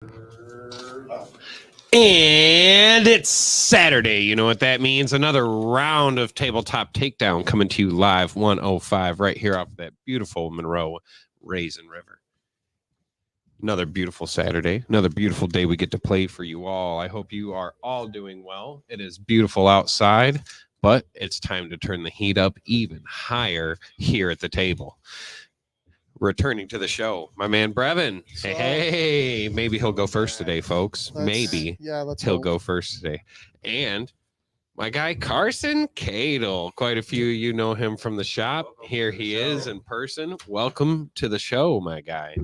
And it's Saturday. You know what that means? Another round of Tabletop Takedown coming to you live 105 right here off that beautiful Monroe Raisin River. Another beautiful Saturday, another beautiful day we get to play for you all. I hope you are all doing well. It is beautiful outside, but it's time to turn the heat up even higher here at the table. Returning to the show, my man Brevin. Hey, maybe he'll go first today, folks. Maybe he'll go first today. And my guy Carson Cadle. Quite a few you know him from the shop. Here he is in person. Welcome to the show, my guy.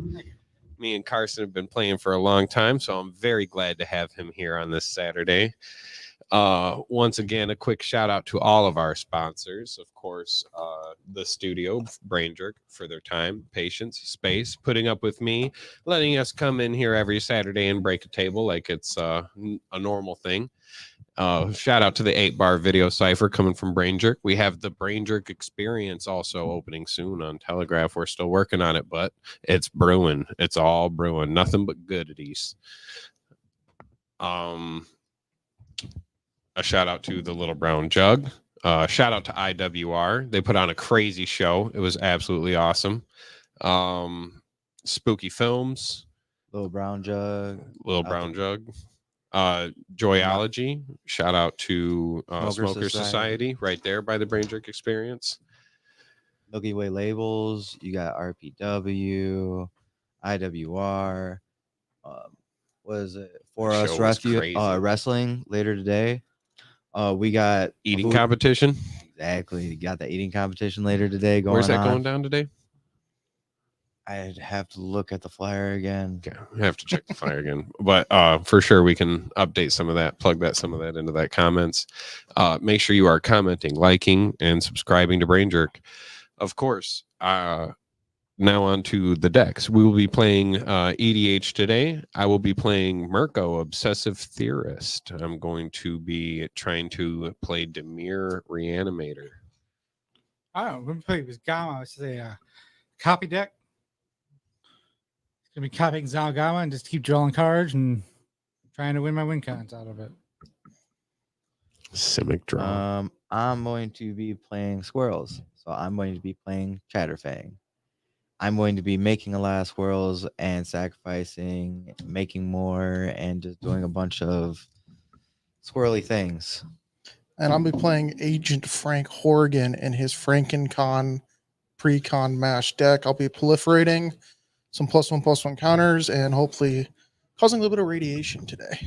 Me and Carson have been playing for a long time, so I'm very glad to have him here on this Saturday. Once again, a quick shout out to all of our sponsors. Of course, the studio, Brain Jerk, for their time, patience, space, putting up with me, letting us come in here every Saturday and break a table like it's a normal thing. Shout out to the 8-Bar Video Cipher coming from Brain Jerk. We have the Brain Jerk Experience also opening soon on Telegraph. We're still working on it, but it's brewing. It's all brewing. Nothing but goodies. A shout out to the Little Brown Jug. Shout out to IWR. They put on a crazy show. It was absolutely awesome. Spooky Films. Little Brown Jug. Joyology. Shout out to Smoker Society right there by the Brain Jerk Experience. Milky Way Labels. You got RPW, IWR. What is it? For Us Wrestling later today. We got eating competition. Exactly. You got the eating competition later today going on. Where's that going down today? I'd have to look at the flyer again. Okay, I have to check the flyer again. But for sure we can update some of that, plug that some of that into that comments. Make sure you are commenting, liking, and subscribing to Brain Jerk. Of course, now on to the decks. We will be playing EDH today. I will be playing Mirko, Obsessive Theorist. I'm going to be trying to play Demir, Reanimator. Oh, we're going to play with Gamma. It's a copy deck. It's going to be copying Zalgama and just keep drawing cards and trying to win my win counts out of it. Simic draw. I'm going to be playing Squirrels. So I'm going to be playing Chatterfang. I'm going to be making a lot of squirrels and sacrificing, making more, and just doing a bunch of squirrely things. And I'll be playing Agent Frank Horgan in his Frankencon pre-con mash deck. I'll be proliferating some +1/+1 counters and hopefully causing a little bit of radiation today.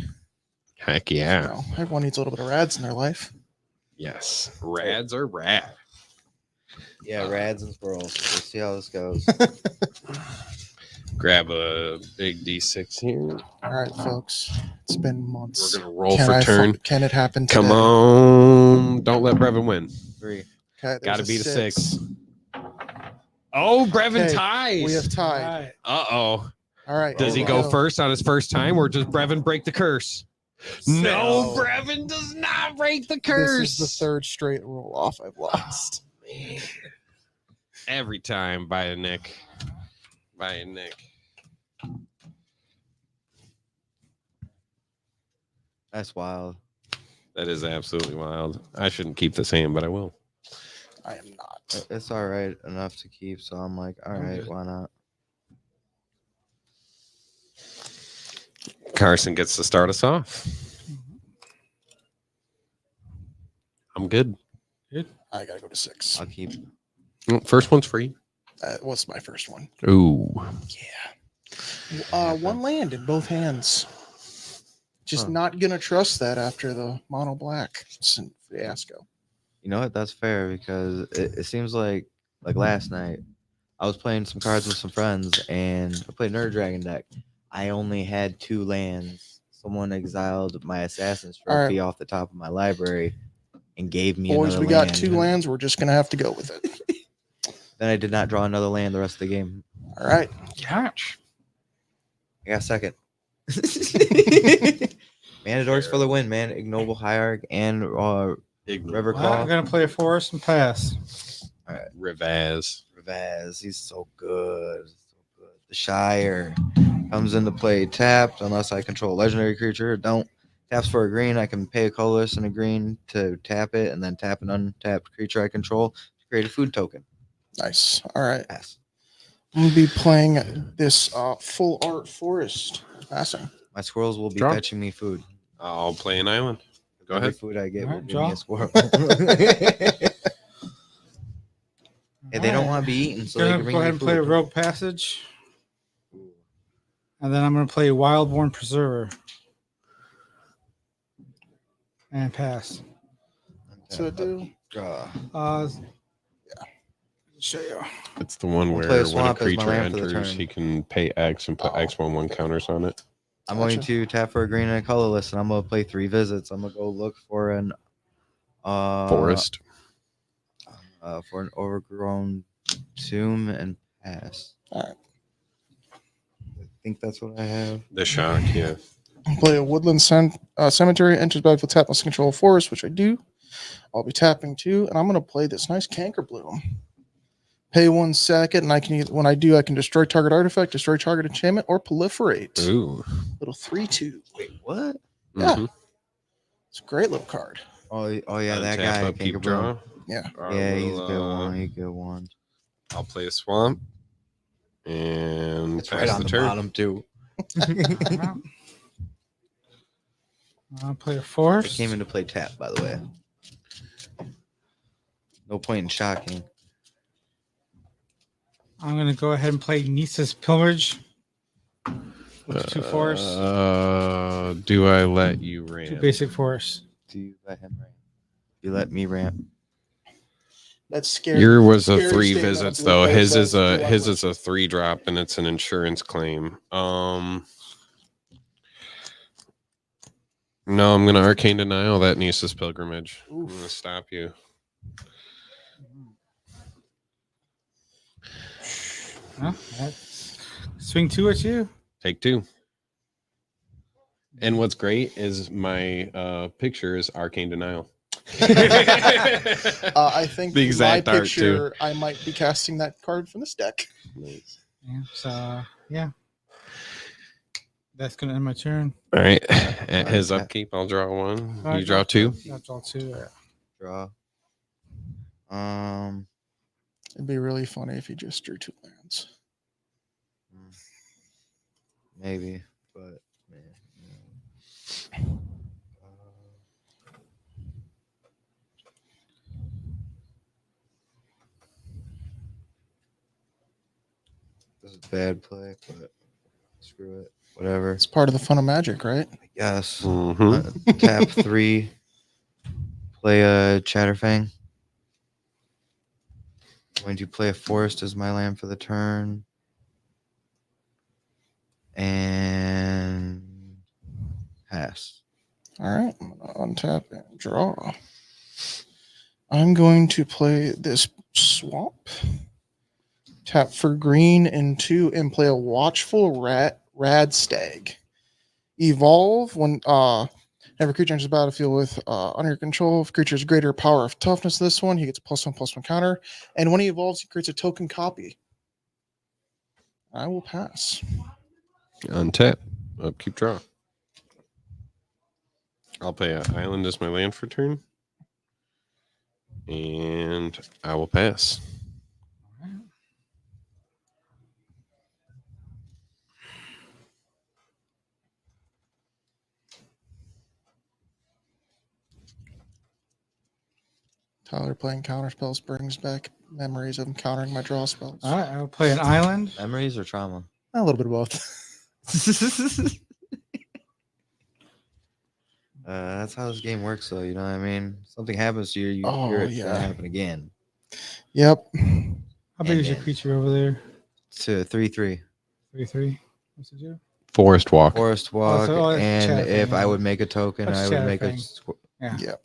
Heck yeah. So, everyone needs a little bit of rads in their life. Yes. Rads are rad. Yeah, rads and squirrels. We'll see how this goes. Grab a big D6 here. All right, folks. It's been months. We're going to roll for turn. Can it happen today? Come on. Don't let Brevin win. 3. Okay, got to beat a 6. Oh, Brevin ties. We have tied. Uh-oh. All right. Does he go first on his first time, or does Brevin break the curse? No, Brevin does not break the curse. This is the third straight roll off I've lost. Man. Every time by a Nick. That's wild. That is absolutely wild. I shouldn't keep this hand, but I will. I am not. It's all right enough to keep, so I'm like, all right, why not? Carson gets to start us off. I'm good. I gotta go to 6. I'll keep. First one's free. What's my first one? Ooh. Yeah. One land in both hands. Just not gonna trust that after the mono black fiasco. You know what? That's fair because it seems like last night I was playing some cards with some friends and I played Nerd Dragon deck. I only had 2 lands. Someone exiled my Assassin's Trophy off the top of my library and gave me Boys, another we got land. 2 lands. We're just gonna have to go with it. Then I did not draw another land the rest of the game. All right. Catch. I got second. Manadorks for the win, man. Ignoble Hierarch and River Claw. I'm going to play a forest and pass. All right. Rivaz. He's so good. The Shire. Comes into play tapped unless I control a legendary creature. Don't. Taps for a green. I can pay a colorless and a green to tap it, and then tap an untapped creature I control to create a food token. Nice. All right. Pass. I'm going to be playing this full art forest. Passing. My squirrels will be Draw. fetching me food. I'll play an island. Go Every ahead. food I get will Alright, give me draw. a squirrel. Hey, they don't want to be eaten, so they Gonna can bring go ahead me and play a food. Rogue Passage. And then I'm going to play Wildborn Preserver. And pass. So do. Draw. Show you. It's the one We'll where play a when a swamp as my creature land for the enters, turn. he can pay X and put X11 counters on it. I'm going Gotcha. to tap for a green and a colorless, and I'm going to play 3 visits. I'm going to go look for an Forest. for an overgrown tomb and pass. Alright. I think that's what I have. The shock, yeah. Play a woodland cemetery. Enters battlefield tap unless control forest, which I do. I'll be tapping 2, and I'm going to play this nice Canker Bloom. Pay 1 second, and I can when I do, I can destroy target artifact, destroy target enchantment, or proliferate. Ooh. Little 3/2. Wait, what? Yeah. Mhm. It's a great little card. Oh yeah, that Untap, guy. upkeep, Canker Bloom. draw. Yeah. Yeah, he's a will, good one. He's a good one. I'll play a swamp. And It's pass right on the the turn. bottom too. I'll play a I Forest. came in to play tap, by the way. No point in shocking. I'm going to go ahead and play Nisa's Pilgrimage. With 2 forests. Do I let you 2 ramp? basic forests. Do you let him ramp? You let me ramp. That's scary. Yours was a Scary 3 statement visits of though. Blue His Coat is says, a "Do I his let is a 3 drop and it's an insurance claim. No, I'm gonna arcane denial that Nisa's pilgrimage. I'm Oof. gonna stop you. Huh? Swing 2 at you. Take 2. And what's great is my picture is arcane denial. I think The exact my art, picture, I might be casting that card from this deck. Nice. Yeah. So, yeah. That's going to end my turn. All right. At his Untap. upkeep, I'll draw 1. All right, You draw 2. That's all 2. Draw. It'd be really funny if he just drew 2 lands. Maybe, but man. This is bad play, but screw it. Whatever. It's part of the fun of Magic, right? I guess. Mhm. Tap 3. Play a Chatterfang. When you play a forest as my land for the turn. And pass. All right. I'm going to untap and draw. I'm going to play this swamp. Tap for green and 2 and play a watchful rad stag. Evolve when every creature enters the battlefield with under your control. If creature's greater power of toughness, this one, he gets a +1/+1 counter. And when he evolves, he creates a token copy. I will pass. Untap. Upkeep, draw. I'll play an island as my land for turn. And I will pass. Tyler playing counter spells brings back memories of him countering my draw spells. All right. I'll play an island. Memories or trauma? A little bit of both. That's how this game works, though. You know what I mean? Something happens to you, you Oh, fear it's yeah. gonna happen again. Yep. How big is your And- creature over there? To 3/3 3/3. What's it do? Forest walk. forest walk, so it's and Chatterfang, if I yeah. would make a token, That's I would make a Chatterfang. Yeah. Yep.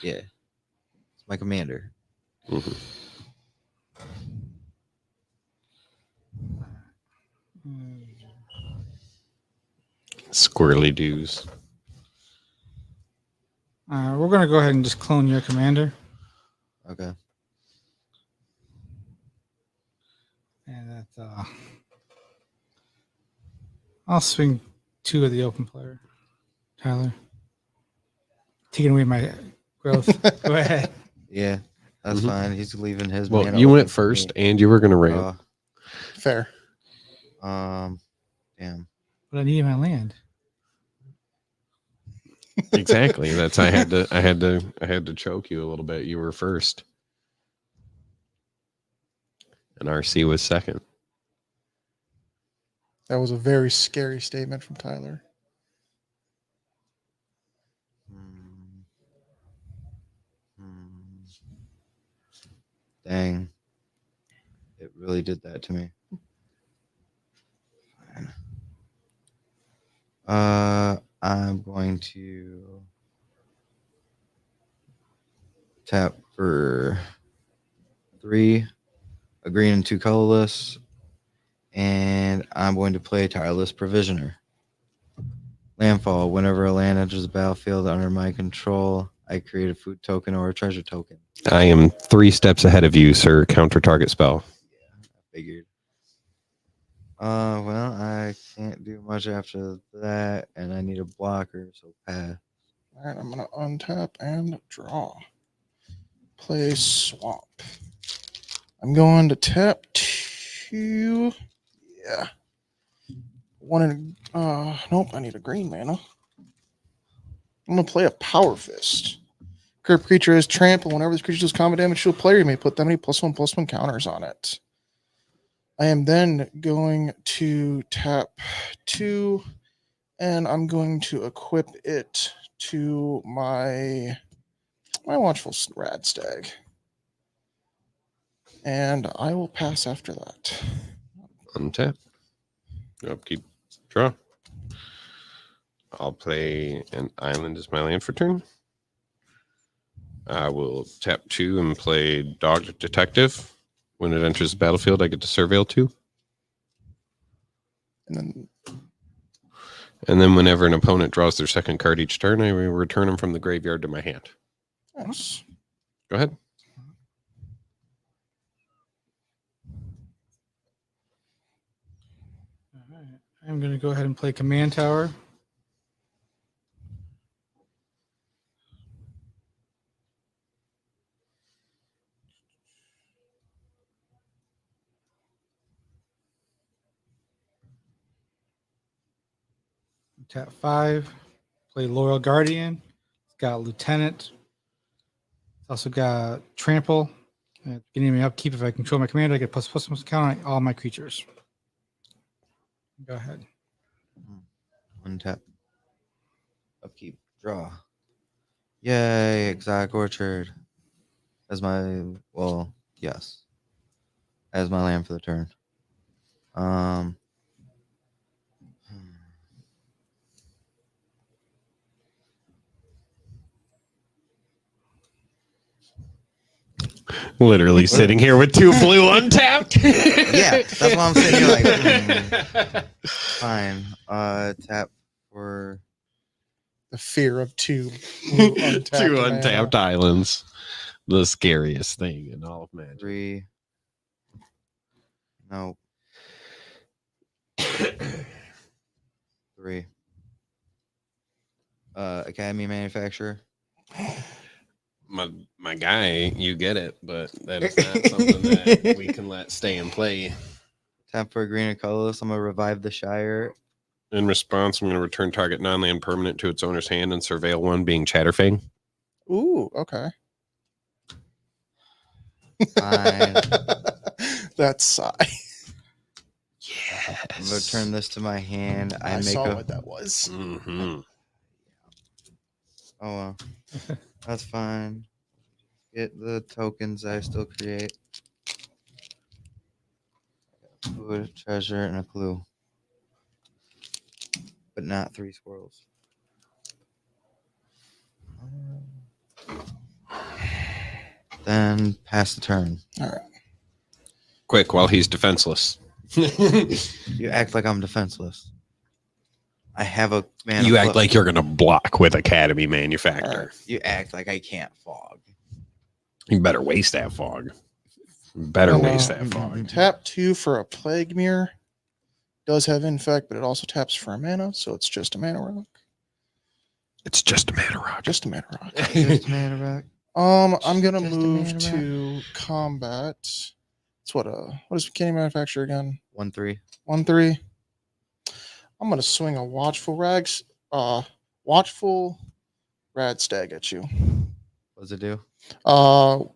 yeah. It's my commander. Mhm. Squirrely doos. We're going to go ahead and just clone your commander. Okay. And that's I'll swing 2 of the open player. Tyler. Taking away my growth. Go ahead. Yeah, that's Mhm. fine. He's leaving his. Well, mana you open went for me. first, and you were going to ramp. Fair. Damn. But I need my land. Exactly. That's I had to choke you a little bit. You were first, and RC was second. That was a very scary statement from Tyler. Hmm. Hmm. Dang. It really did that to me. Fine. I'm going to tap for 3, a green and 2 colorless, and I'm going to play Tireless Provisioner. Landfall. Whenever a land enters the battlefield under my control, I create a food token or a treasure token. I am 3 steps ahead of you, sir. Counter target spell. Yeah, I figured. Well, I can't do much after that, and I need a blocker, so pass. All right, I'm going to untap and draw. Play swamp. I'm going to tap 2. Yeah. 1 and nope, I need a green mana. I'm going to play a Power Fist. Current creature is trample. Whenever this creature does combat damage to a player, you may put that many +1/+1 counters on it. I am then going to tap 2, and I'm going to equip it to my Watchful Rad Stag. And I will pass after that. Untap. Upkeep. Draw. I'll play an island as my land for turn. I will tap 2 and play Dog Detective. When it enters the battlefield, I get to surveil 2. And And then whenever an opponent draws their second card each turn, I will return them from the graveyard to my hand. yes. Go ahead. All right. I'm going to go ahead and play Command Tower. Tap 5. Play Loyal Guardian. It's got Lieutenant. It's also got Trample. At the beginning of my upkeep, if I control my commander, I get +++ count on all my creatures. Go ahead. Untap. Upkeep. Draw. Yay, Exotic Orchard. As my, well, yes. As my land for the turn. Literally sitting here with 2 blue untapped. Yeah, that's what I'm sitting here like. Fine. Tap for The fear of 2 untapped 2 mana. untapped islands. The scariest thing in all of Magic. 3. No. 3. Academy Manufacturer. My guy, you get it, but that is not something that we can let stay in play. Tap for a green and colorless. I'm gonna revive the Shire. In response, I'm going to return target non-land permanent to its owner's hand and surveil 1 being Chatterfang. Ooh, okay. Fine. That's sigh. Yes. I'm gonna turn this to my hand. I make saw a. what that was. Mm-hmm. Oh well, that's fine. Get the tokens I still create. Food, a treasure, and a clue, but not 3 squirrels. Then pass the turn. All right. Quick, while he's defenseless. You act like I'm defenseless. I have a man. You act like you're going to block with Academy Manufactor. You act like I can't fog. You better waste that fog. Better waste that fog. Tap 2 for a Plague Mirror. does have Infect, but it also taps for a mana, so it's just a mana rock. It's just a mana rock. Just a mana rock. Just a mana rock. I'm gonna Just a move mana rock. to combat. It's what is Candy Manufacturer again? 1/3. 1/3. I'm gonna swing a watchful rad stag at you. What does it do?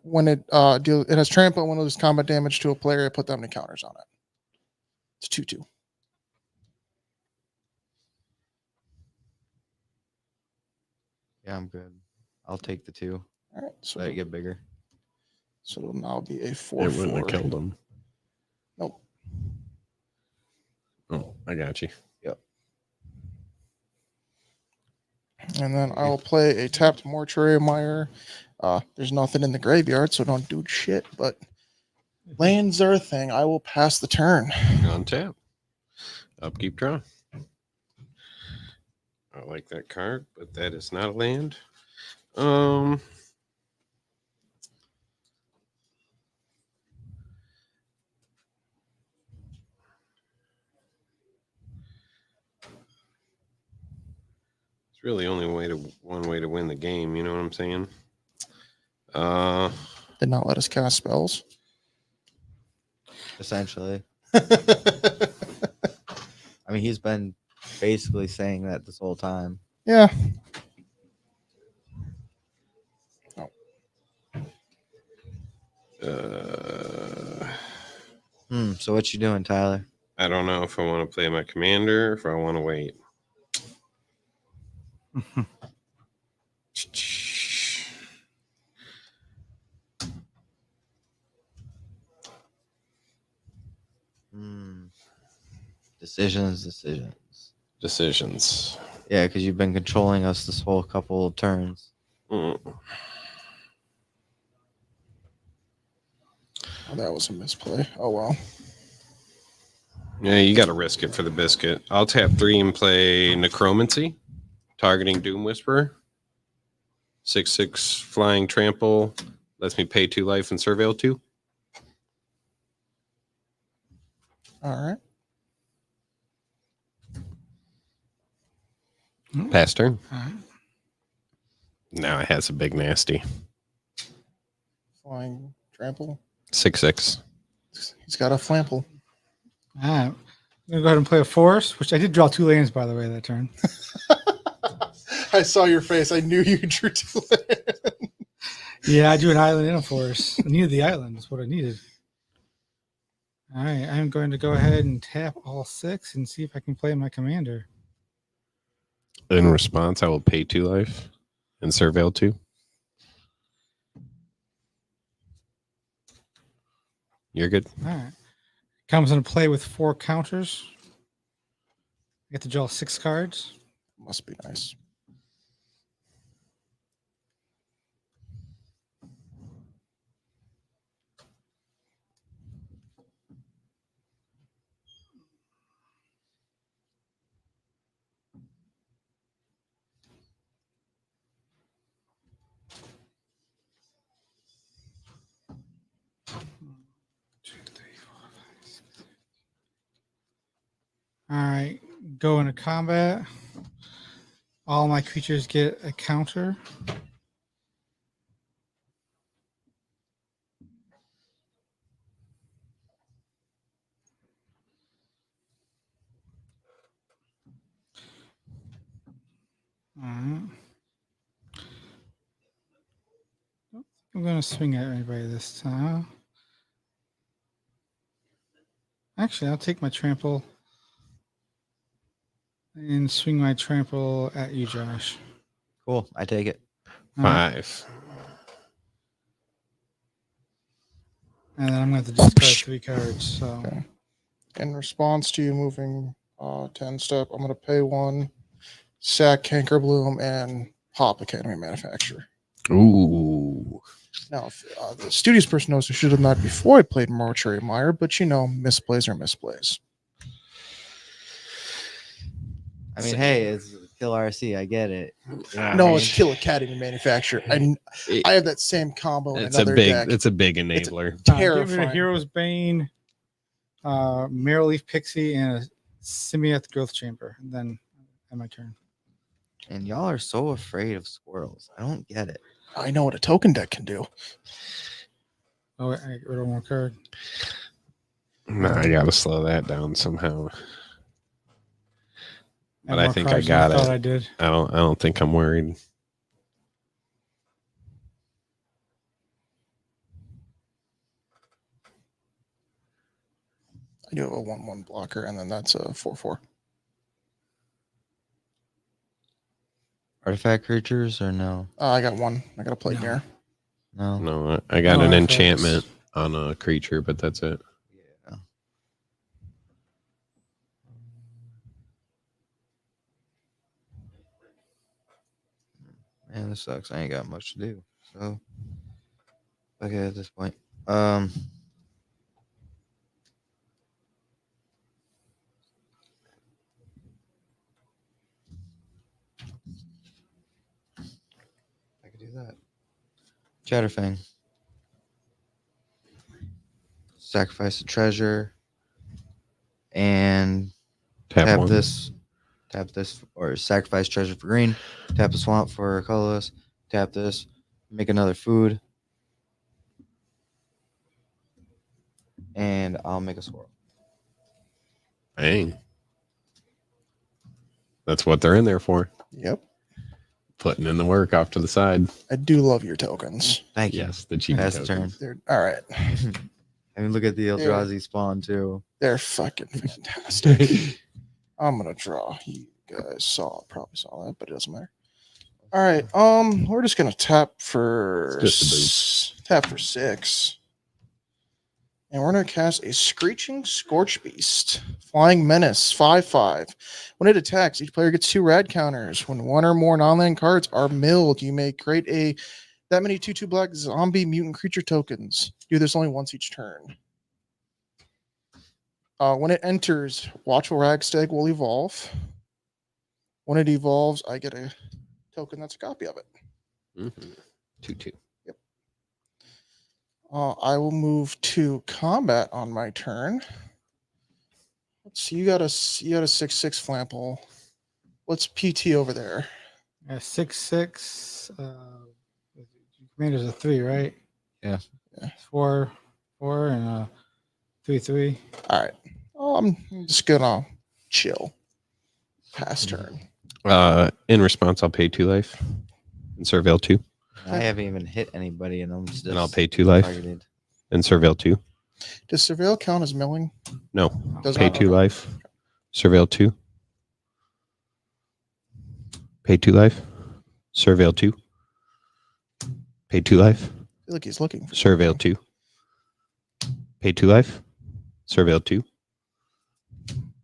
When it has trample, when it does combat damage to a player, I put that many counters on it. It's 2/2. Yeah, I'm good. I'll take the 2. All right, so Let it get bigger. so it'll now be a It 4/4. wouldn't have killed him. Nope. Oh, I got you. And then I'll play a tapped Mortuary Mire. There's nothing in the graveyard, so don't do shit. But lands are a thing. I will pass the turn. On tap. Upkeep draw. I like that card, but that is not a land. It's really only one way to win the game. You know what I'm saying? Did not let us cast spells. Essentially. I mean, he's been basically saying that this whole time. Yeah. So what you doing, Tyler? I don't know if I want to play my commander or if I want to wait. Decisions. Yeah, because you've been controlling us this whole couple of turns. Oh, that was a misplay. Oh, well. Yeah, you got to risk it for the biscuit. I'll tap 3 and play Necromancy, targeting Doom Whisperer. 6/6 flying trample. Lets me pay 2 life and Surveil 2. All right. Pass turn. All right. Now it has a big nasty. Flying trample. 6/6. He's got a flample. All right. I'm going to go ahead and play a forest, which I did draw 2 lands, by the way, that turn. I saw your face. I knew you drew 2 lands. Yeah, I drew an island and a forest. I needed the island. That's what I needed. All right. I'm going to go ahead and tap all 6 and see if I can play my commander. In response, I will pay 2 life and Surveil 2. You're good. All right. Comes into play with 4 counters. I get to draw 6 cards. Must be nice. All right, go into combat. All my creatures get a counter. All right. I'm going to swing at anybody this time. Actually, I'll take my trample and swing my trample at you, Josh. Cool. I take it. All right. 5. And then I'm going to have to discard 3 cards. So, Okay. In response to you moving 10 step, I'm going to pay 1, sack Canker Bloom, and pop Academy Manufacturer. Ooh. Now, if, the studious person knows I should have done that before I played Mortuary Mire, but you know, misplays are misplays. I mean, hey, it's kill RC. I get it. You know what I No, mean? it's Kill Academy Manufacturer. I have that same combo in It's another a big. deck. It's a big enabler. get rid of Terrifying. Hero's Bane, Marrowleaf Pixie, and Simiath Growth Chamber. And then end my turn. And y'all are so afraid of squirrels. I don't get it. I know what a token deck can do. Oh, wait, I get rid of one card. No, I gotta slow that down somehow. But I more think I cards than got thought it. I did. I don't think I'm worried. I do have a 1/1 blocker, and then that's a 4/4. Artifact creatures or no? I got one. I got a plate No. here. No. No, I got No an artifacts. enchantment on a creature, but that's it. Yeah. Man, this sucks. I ain't got much to do. So okay at this point. I could do that. Chatterfang. Sacrifice a treasure. And Tap tap one. this, or sacrifice treasure for green. Tap a swamp for colorless. Tap this, make another food, and I'll make a squirrel. Dang. That's what they're in there for. Yep. Putting in the work off to the side. I do love your tokens. Thank you. Yes, the cheap Pass the token. turn. They're all right. And look at the Eldrazi spawn too. They're fucking fantastic. I'm gonna draw. You guys probably saw that, but it doesn't matter. All right. We're just gonna tap for It's just tap for 6. And we're going to cast a Screeching Scorch Beast. Flying Menace, 5/5. When it attacks, each player gets 2 rad counters. When one or more non-land cards are milled, you may create that many 2/2 black zombie mutant creature tokens. Do this only once each turn. When it enters, Watchful Ragstag will evolve. When it evolves, I get a token that's a copy of it. Mm-hmm. 2/2. I will move to combat on my turn. Let's see. You got a 6/6 Flample. What's PT over there? 6/6. Commander's a 3, right? Yeah. 4, and 3/3. All right. I'm just gonna chill. Pass turn. In response, I'll pay 2 life and surveil 2. I haven't even hit anybody, and I'm just And I'll pay 2 life targeted. and surveil 2. Does Surveil count as milling? No. Does Pay not? 2 Okay. life. Surveil 2. Pay 2 life. Surveil 2. Pay 2 life. I feel like he's looking for Surveil something. 2. Pay 2 life. Surveil 2.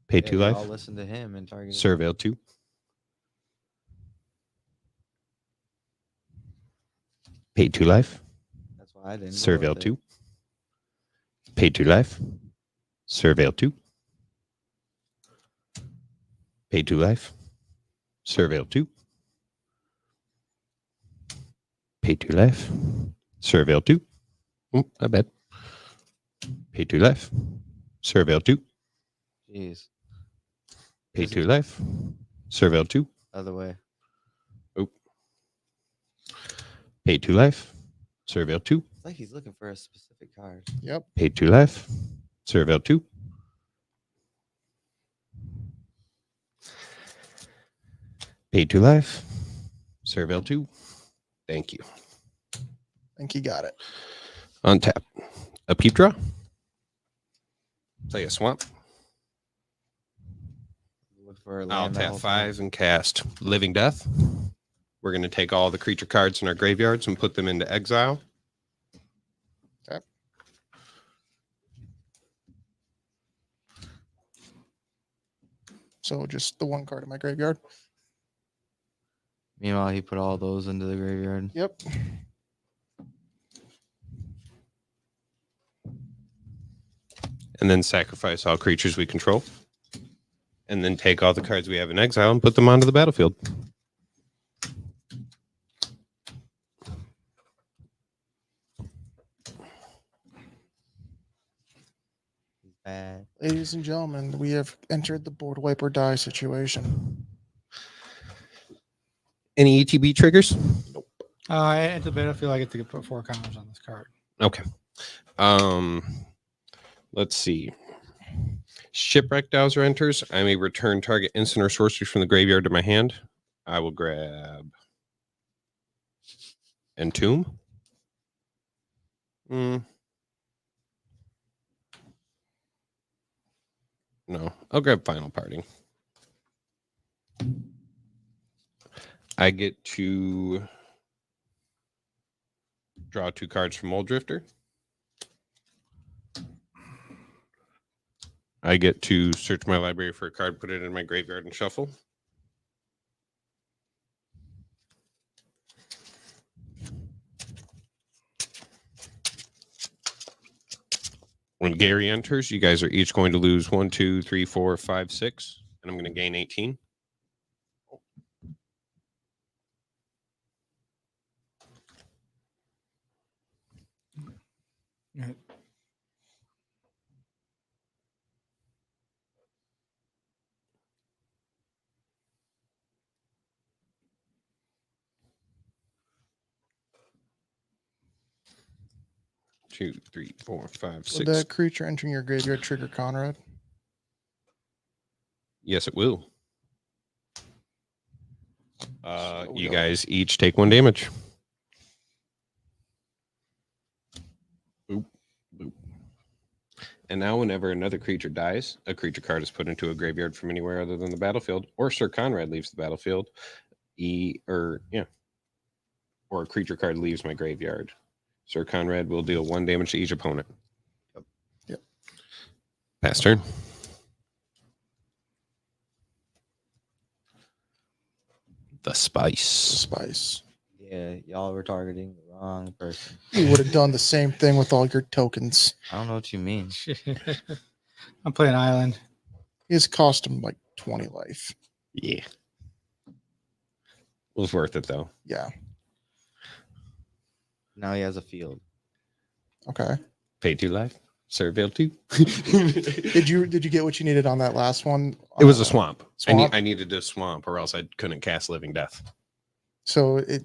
Pay 2 I'll life. listen to him and target. Surveil 2. Pay 2 life. That's why I didn't. go Surveil with it. 2. Pay 2 life. Surveil 2. Pay 2 life. Surveil 2. Pay 2 life. Surveil 2. Oh, my bad. Pay 2 life. Surveil 2. Jeez, Pay 2 life. Surveil 2. other way. Pay 2 life. Surveil 2. It's like he's looking for a specific card. Yep. Pay 2 life. Surveil 2. Pay 2 life. Surveil 2. Thank you. I think he got it. Untap. A peep draw. Play a swamp. Look for a I'll land the tap whole 5 and cast Living Death. We're going to take all the creature cards in our graveyards and put them into exile. Okay. So just the one card in my graveyard. Meanwhile, he put all those into the graveyard. Yep. And then sacrifice all creatures we control. And then take all the cards we have in exile and put them onto the battlefield. He's bad. Ladies and gentlemen, we have entered the board wipe or die situation. Any ETB triggers? At the battlefield, I get to put 4 counters on this card. Okay. Let's see. Shipwreck Dowser enters. I may return target instant or sorcery from the graveyard to my hand. I will grab Entomb. No, I'll grab Final Parting. I get to draw 2 cards from Old Drifter. I get to search my library for a card, put it in my graveyard, and shuffle. When Gary enters, you guys are each going to lose 1, 2, 3, 4, 5, 6, and I'm going to gain 18. Right. Two, 3, 4, 5, Would 6. that creature entering your graveyard trigger Conrad? Yes, it will. So You we guys each take 1 damage. Boop, boop. And now whenever another creature dies, a creature card is put into a graveyard from anywhere other than the battlefield, or Sir Conrad leaves the battlefield, or a creature card leaves my graveyard. Sir Conrad will deal 1 damage to each opponent. Yep. Pass turn. The spice. Spice. Yeah, y'all were targeting the wrong person. You would have done the same thing with all your tokens. I don't know what you mean. I'm playing Island. His cost him like 20 life. Yeah. It was worth it though. Yeah. Now he has a field. Okay. Pay 2 life. Surveil 2. Did you get what you needed on that last one? It was a swamp. Swamp? I needed a swamp, or else I couldn't cast Living Death. So you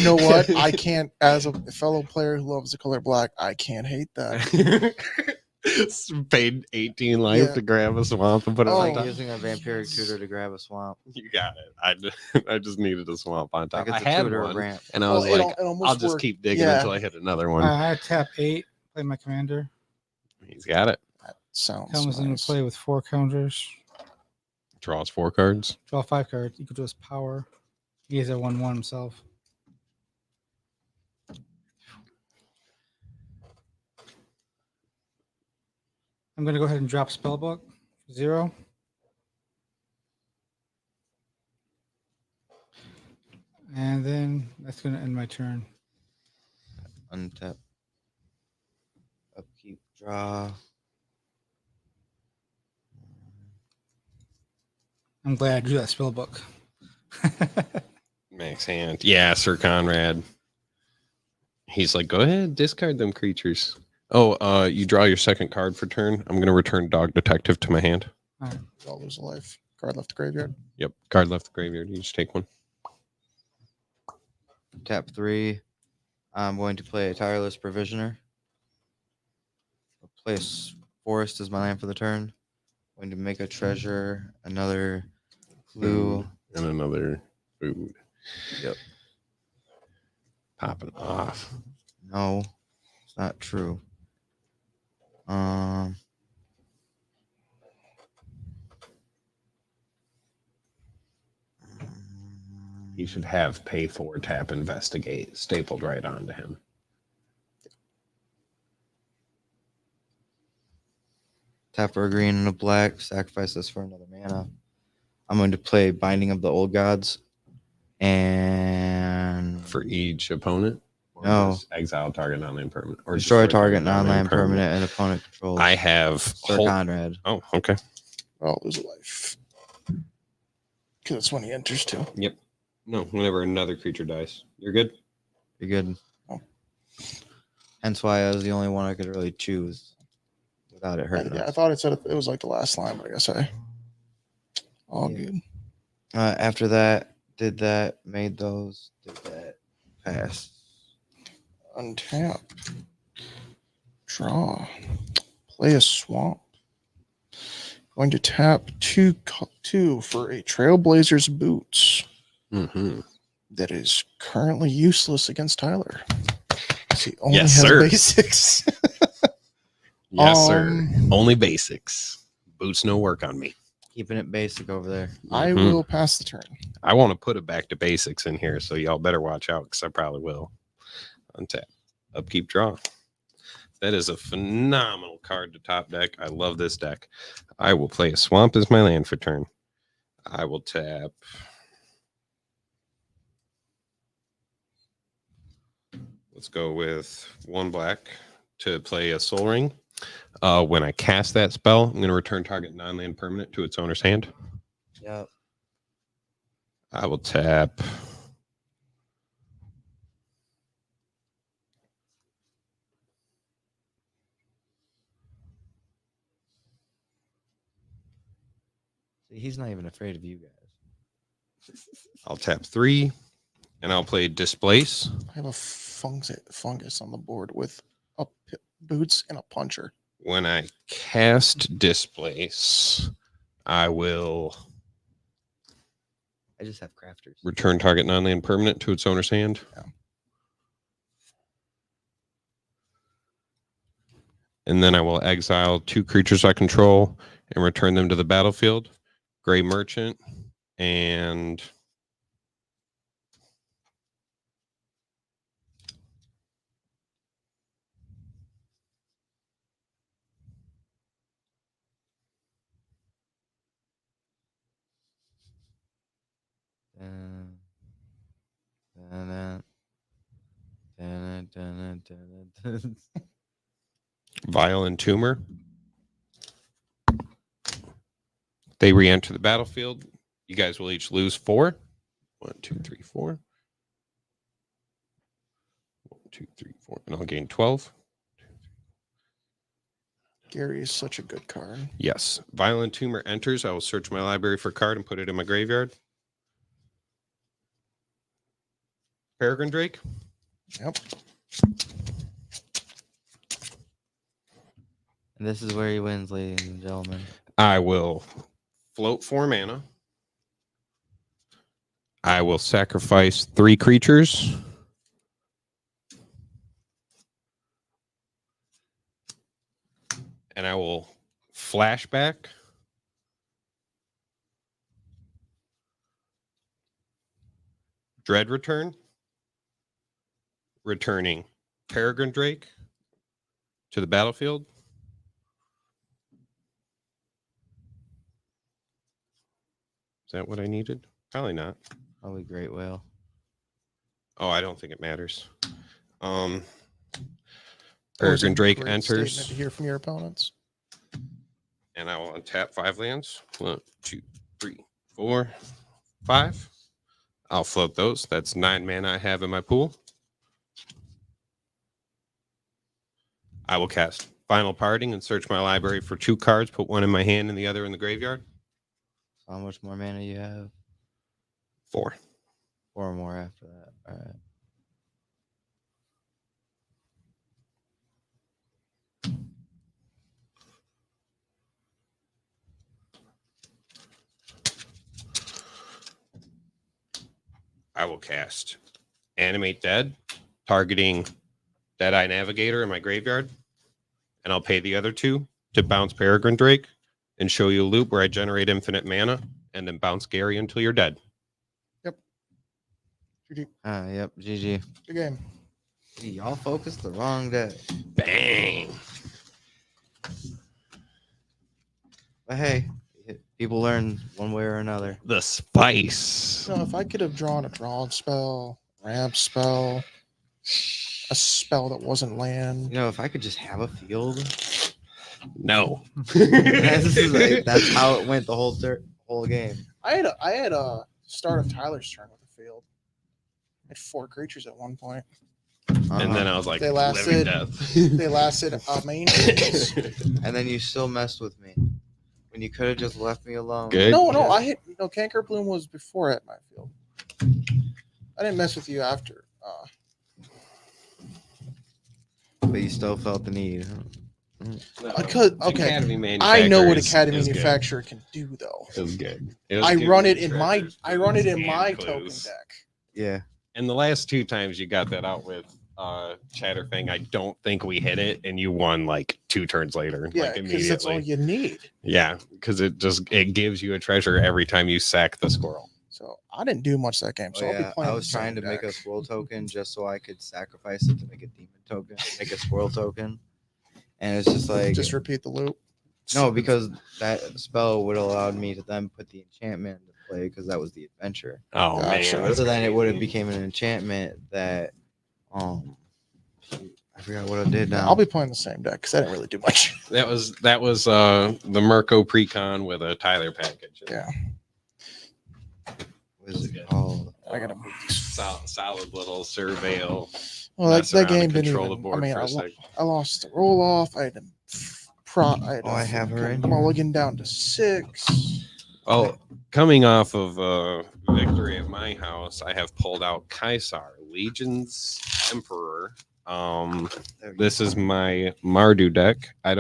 know what? I can't, as a fellow player who loves the color black, I can't hate that. Paid 18 life Yeah. to grab a swamp and put it Oh, on Like top. using a vampiric tutor to grab a swamp. You got it. I just needed a swamp on top. Like I it's a had tutor one, ramp. and I was Well, like, it almost I'll just worked. keep digging Yeah. until I hit another one. I tap 8, play my commander. He's got it. That sounds Comes into nice. play with 4 counters. Draws 4 cards. Draw 5 cards. Equal to his power. He has a 1/1 himself. I'm going to go ahead and drop Spellbook. 0. And then that's going to end my turn. Untap. Upkeep. Draw. I'm glad I drew that Spellbook. Max hand. Yeah, Sir Conrad. He's like, go ahead, discard them creatures. Oh, you draw your second card for turn. I'm going to return Dog Detective to my hand. All right. I'll lose a life. Card left the graveyard. Yep, card left the graveyard. You just take 1. Tap 3. I'm going to play a Tireless Provisioner. Place Forest as my land for the turn. Going to make a treasure, another clue. And another food. Yep. Popping off. No, it's not true. He should have pay for, tap, investigate stapled right onto him. Tap for a green and a black. Sacrifice this for another mana. I'm going to play Binding of the Old Gods. And For each opponent? Or No. just exile target non-land permanent. Or destroy target non-land permanent and opponent controls. I have Sir Conrad. Oh, okay. I'll lose a life. Because that's when he enters too. Yep. No, whenever another creature dies. You're good? You're good. Oh. Hence why I was the only one I could really choose. without it hurting Yeah, I us. thought it said it was like the last line, but I guess all Yeah. good. After that, did that, made those, did that, pass. Untap. Draw. Play a swamp. Going to tap two for a Trailblazers boots Mm-hmm. that is currently useless against Tyler. He only Yes, has sir. basics. Yes, sir. Um, Only basics. Boots no work on me. Keeping it basic over there. I Mhm. will pass the turn. I want to put it back to basics in here, so y'all better watch out because I probably will. Untap. Upkeep draw. That is a phenomenal card to top deck. I love this deck. I will play a swamp as my land for turn. I will tap. Let's go with 1 black to play a Soul Ring. When I cast that spell, I'm going to return target non-land permanent to its owner's hand. Yep. I will tap. See, he's not even afraid of you guys. I'll tap 3, and I'll play Displace. I have a fungus on the board with boots and a puncher. When I cast Displace, I will I just have crafters. return target non-land permanent to its owner's hand. Yeah. And then I will exile 2 creatures I control and return them to the battlefield. Gray Merchant and Dun, dun, dun, dun, dun, dun, dun. Violent Tumor. They re-enter the battlefield. You guys will each lose 4. 1, 2, 3, 4. 1, 2, 3, 4. And I'll gain 12. Gary is such a good card. Yes. Violent Tumor enters. I will search my library for a card and put it in my graveyard. Peregrine Drake. Yep. And this is where he wins, ladies and gentlemen. I will float 4 mana. I will sacrifice 3 creatures. And I will flashback. Dread Return. Returning Peregrine Drake to the battlefield. Is that what I needed? Probably not. Probably Great Whale. Oh, I don't think it matters. That was a Peregrine Drake great statement enters, to hear from your opponents. and I will untap 5 lands. 1, 2, 3, 4, 5. I'll float those. That's 9 mana I have in my pool. I will cast Final Parting and search my library for 2 cards, put one in my hand and the other in the graveyard. So how much more mana you have? 4. 4 more after that. All right. I will cast Animate Dead, targeting Deadeye Navigator in my graveyard. And I'll pay the other 2 to bounce Peregrine Drake and show you a loop where I generate infinite mana and then bounce Gary until you're dead. GG. Yep. GG. Good game. Gee, y'all focused the wrong day. Bang! But hey, people learn one way or another. The spice. So if I could have drawn a draw spell, ramp spell, a spell that wasn't land. You know, if I could just have a field, No. that's how it went the whole game. I had a start of Tyler's turn with a field. I had 4 creatures at one point. And then I was like, They living lasted- death. They lasted a main phase. And then you still messed with me when you could have just left me alone. Good. No, I hit. No, Canker Bloom was before at my field. I didn't mess with you after. But you still felt the need. Huh? Because okay, Academy I know what Manufacturers Academy is good. Manufacturer can do though. It was good. I run it in my token deck. Yeah. And the last two times you got that out with Chatterfang, I don't think we hit it, and you won like 2 turns later. Yeah, like because that's all you need. Yeah, because it gives you a treasure every time you sack the squirrel. So I didn't do much that game. So I'll be playing. I was the trying to same make a deck. squirrel token just so I could sacrifice it to make a demon token, make a squirrel token. And it's just like Just repeat the loop. no, because that spell would have allowed me to then put the enchantment into play because that was the adventure. Oh Gotcha. man, So then it would have became an enchantment that shoot, I forgot what I did now. I'll be playing the same deck because I didn't really do much. that was the Mirko Precon with a Tyler package. Yeah. What is it called? I gotta move these. Solid little surveil. Well, like mess that around and game didn't control even. the board I mean, for a sec. I lost the roll off. I had to I have her in here. mulligan down to 6. Oh, coming off of victory at my house, I have pulled out Kaisar, Legion's Emperor. There we This go. is my Mardu deck. I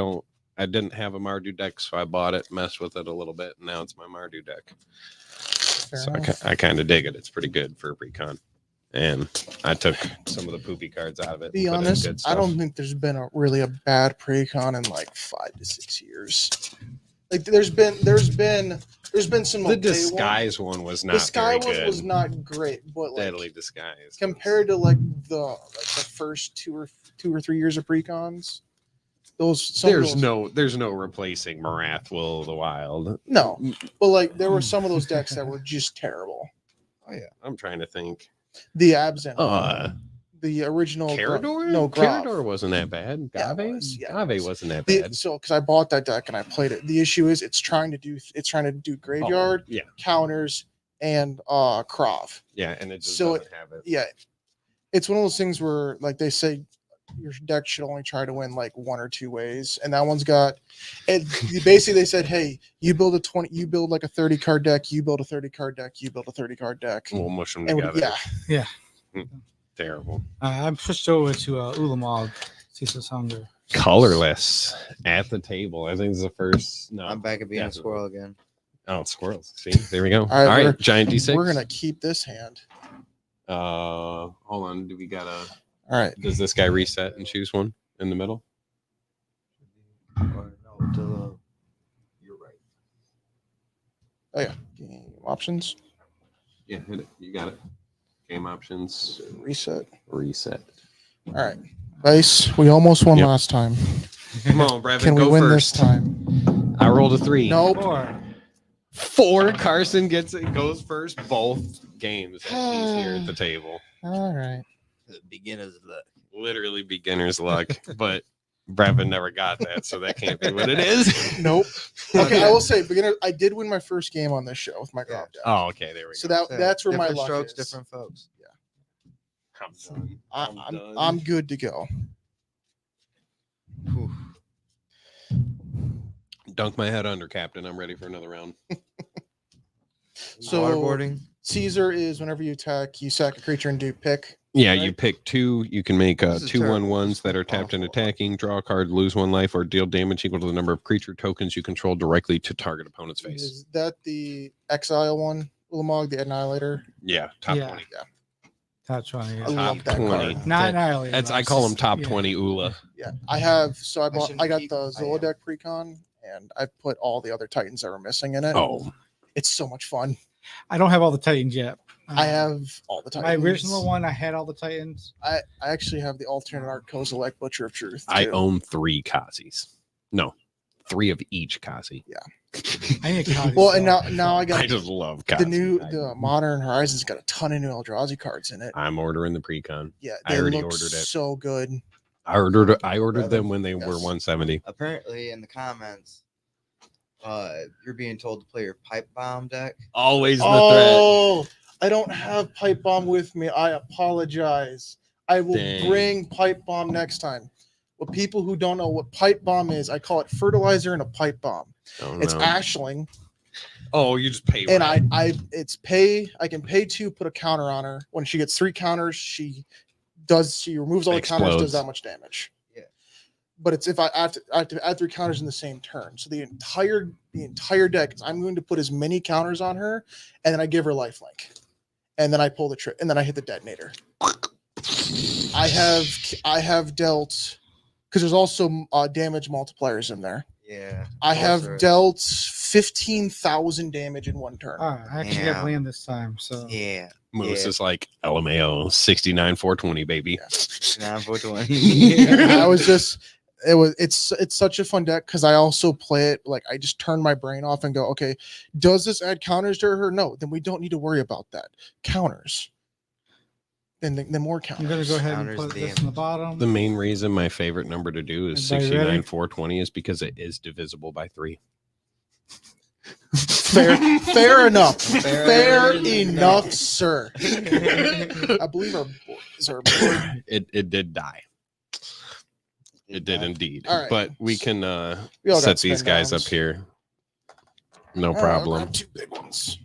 didn't have a Mardu deck, so I bought it, messed with it a little bit, and now it's my Mardu deck. Fair So enough. I kind of dig it. It's pretty good for a precon. And I took some of the poopy cards out of it. Be and put in honest, good I stuff. don't think there's been a bad precon in like 5 to 6 years. Like there's been some The okay disguise one was not The sky very good. was not great, but like Deadly disguise. compared to like the first 2 or 3 years of precons, There's no replacing Marath Will of the Wild. no, but like there were some of those decks that were just terrible. Oh yeah, I'm trying to think. The Absent, the original Carador? no Graf. Carador wasn't that bad. Yeah, it Gave? was. Yeah, it Gave was. wasn't that bad. So because I bought that deck and I played it, the issue is it's trying to do graveyard, Yeah, counters, and Krav. yeah, and it just So doesn't have it. Yeah, it's one of those things where like they say your deck should only try to win like 1 or 2 ways, and that one's got. And basically they said, hey, you build like a 30 card deck, you build a 30 card deck, you build a 30 card deck. We'll mush them And together. yeah, Terrible. I'm switched over to Ulamog, Ceaseless Hunger. Colorless at the table. I think it's the first. No, I'm back at being Yeah. a squirrel again. Oh, squirrels. See, there we go. All right, right, we're- giant D6. we're gonna keep this hand. Hold on. Do we got a? All right, Does this guy reset and choose one in the middle? Or no, to the. You're right. oh yeah, game options, Yeah, hit it. You got it. Game options. reset. Reset. All right, Dice. We almost won Yep. last time. Come on, Brevin. Can we go win first. this time? I rolled a 3. Nope. 4. Carson goes first both games. He's here at the table. All right. The beginner's luck. Literally beginner's luck, but Brevin never got that, so that can't be what it is. Nope. Okay, I will say beginner. I did win my first game on this show with my Graf deck. Oh, okay, there we So go. that's where my Different luck strokes, is. different folks. I'm done. I'm good to go. Whew. Dunk my head under, Captain. I'm ready for another round. So Waterboarding. Caesar is whenever you attack, you sack a creature and do pick. Yeah, Right. you pick 2. You can make This is 2 terrible. 1/1s that are tapped and attacking, draw a card, lose 1 life, or deal damage equal to the number of creature tokens you control directly to target opponent's face. Is that the Exile one? Ulamog, the Annihilator. Yeah, top Yeah. 20. Top 20. I Yeah. love Top that 20. card. Not Annihilator. That's I it's call just- them top yeah. 20 Ula. Yeah, I have. So I shouldn't got keep- the I am. Zolodeck Precon, and I put all the other Titans that were missing in it. Oh, It's so much fun. I don't have all the Titans yet. I have all the Titans. my original one. I had all the Titans. I actually have the alternate art Kozilek Butcher of Truth. I too. own 3 Kazis. No, 3 of each Kazi. I need to Well, and now I got I just love Kazi. the Modern Horizons got a ton of new Eldrazi cards in it. I'm ordering the precon. Yeah, I they already look ordered it. so good. I ordered them when they were Yes. 170. Apparently, in the comments, you're being told to play your pipe bomb deck. Always the Oh, I don't have Pipe Bomb with me. I apologize. I will Dang. bring pipe bomb next time. What people who don't know what pipe bomb is, I call it fertilizer and a pipe bomb. Oh, It's no. ashling, Oh, you just pay. and right. I can pay 2, put a counter on her. When she gets 3 counters, she removes all the counters, does Explodes. that much damage. Yeah. But it's if I have to add 3 counters in the same turn. So the entire deck is I'm going to put as many counters on her, and then I give her lifelink. And then I pull the trigger, and then I hit the detonator. I have dealt, because there's also damage multipliers in there. Yeah. I have Sorcerer. dealt 15,000 damage in one turn. All right, I actually Yeah. have land this time, so Yeah. Moose Yeah. is like LMAO 69 420, baby. Now 420. I was just it's such a fun deck because I also play it like I just turn my brain off and go, okay, does this add counters to her? No, then we don't need to worry about that. Counters. Then more I'm counters. gonna go ahead and Counters put the this in the bottom. The main reason my favorite number to do is Everybody ready? 69 420 is because it is divisible by 3. Fair enough. Fair enough. enough, sir. I believe our board. It did die. It did indeed. All right. But we can We all got set these spin guys downs. up here. No All right, I'll problem. grab 2 big ones.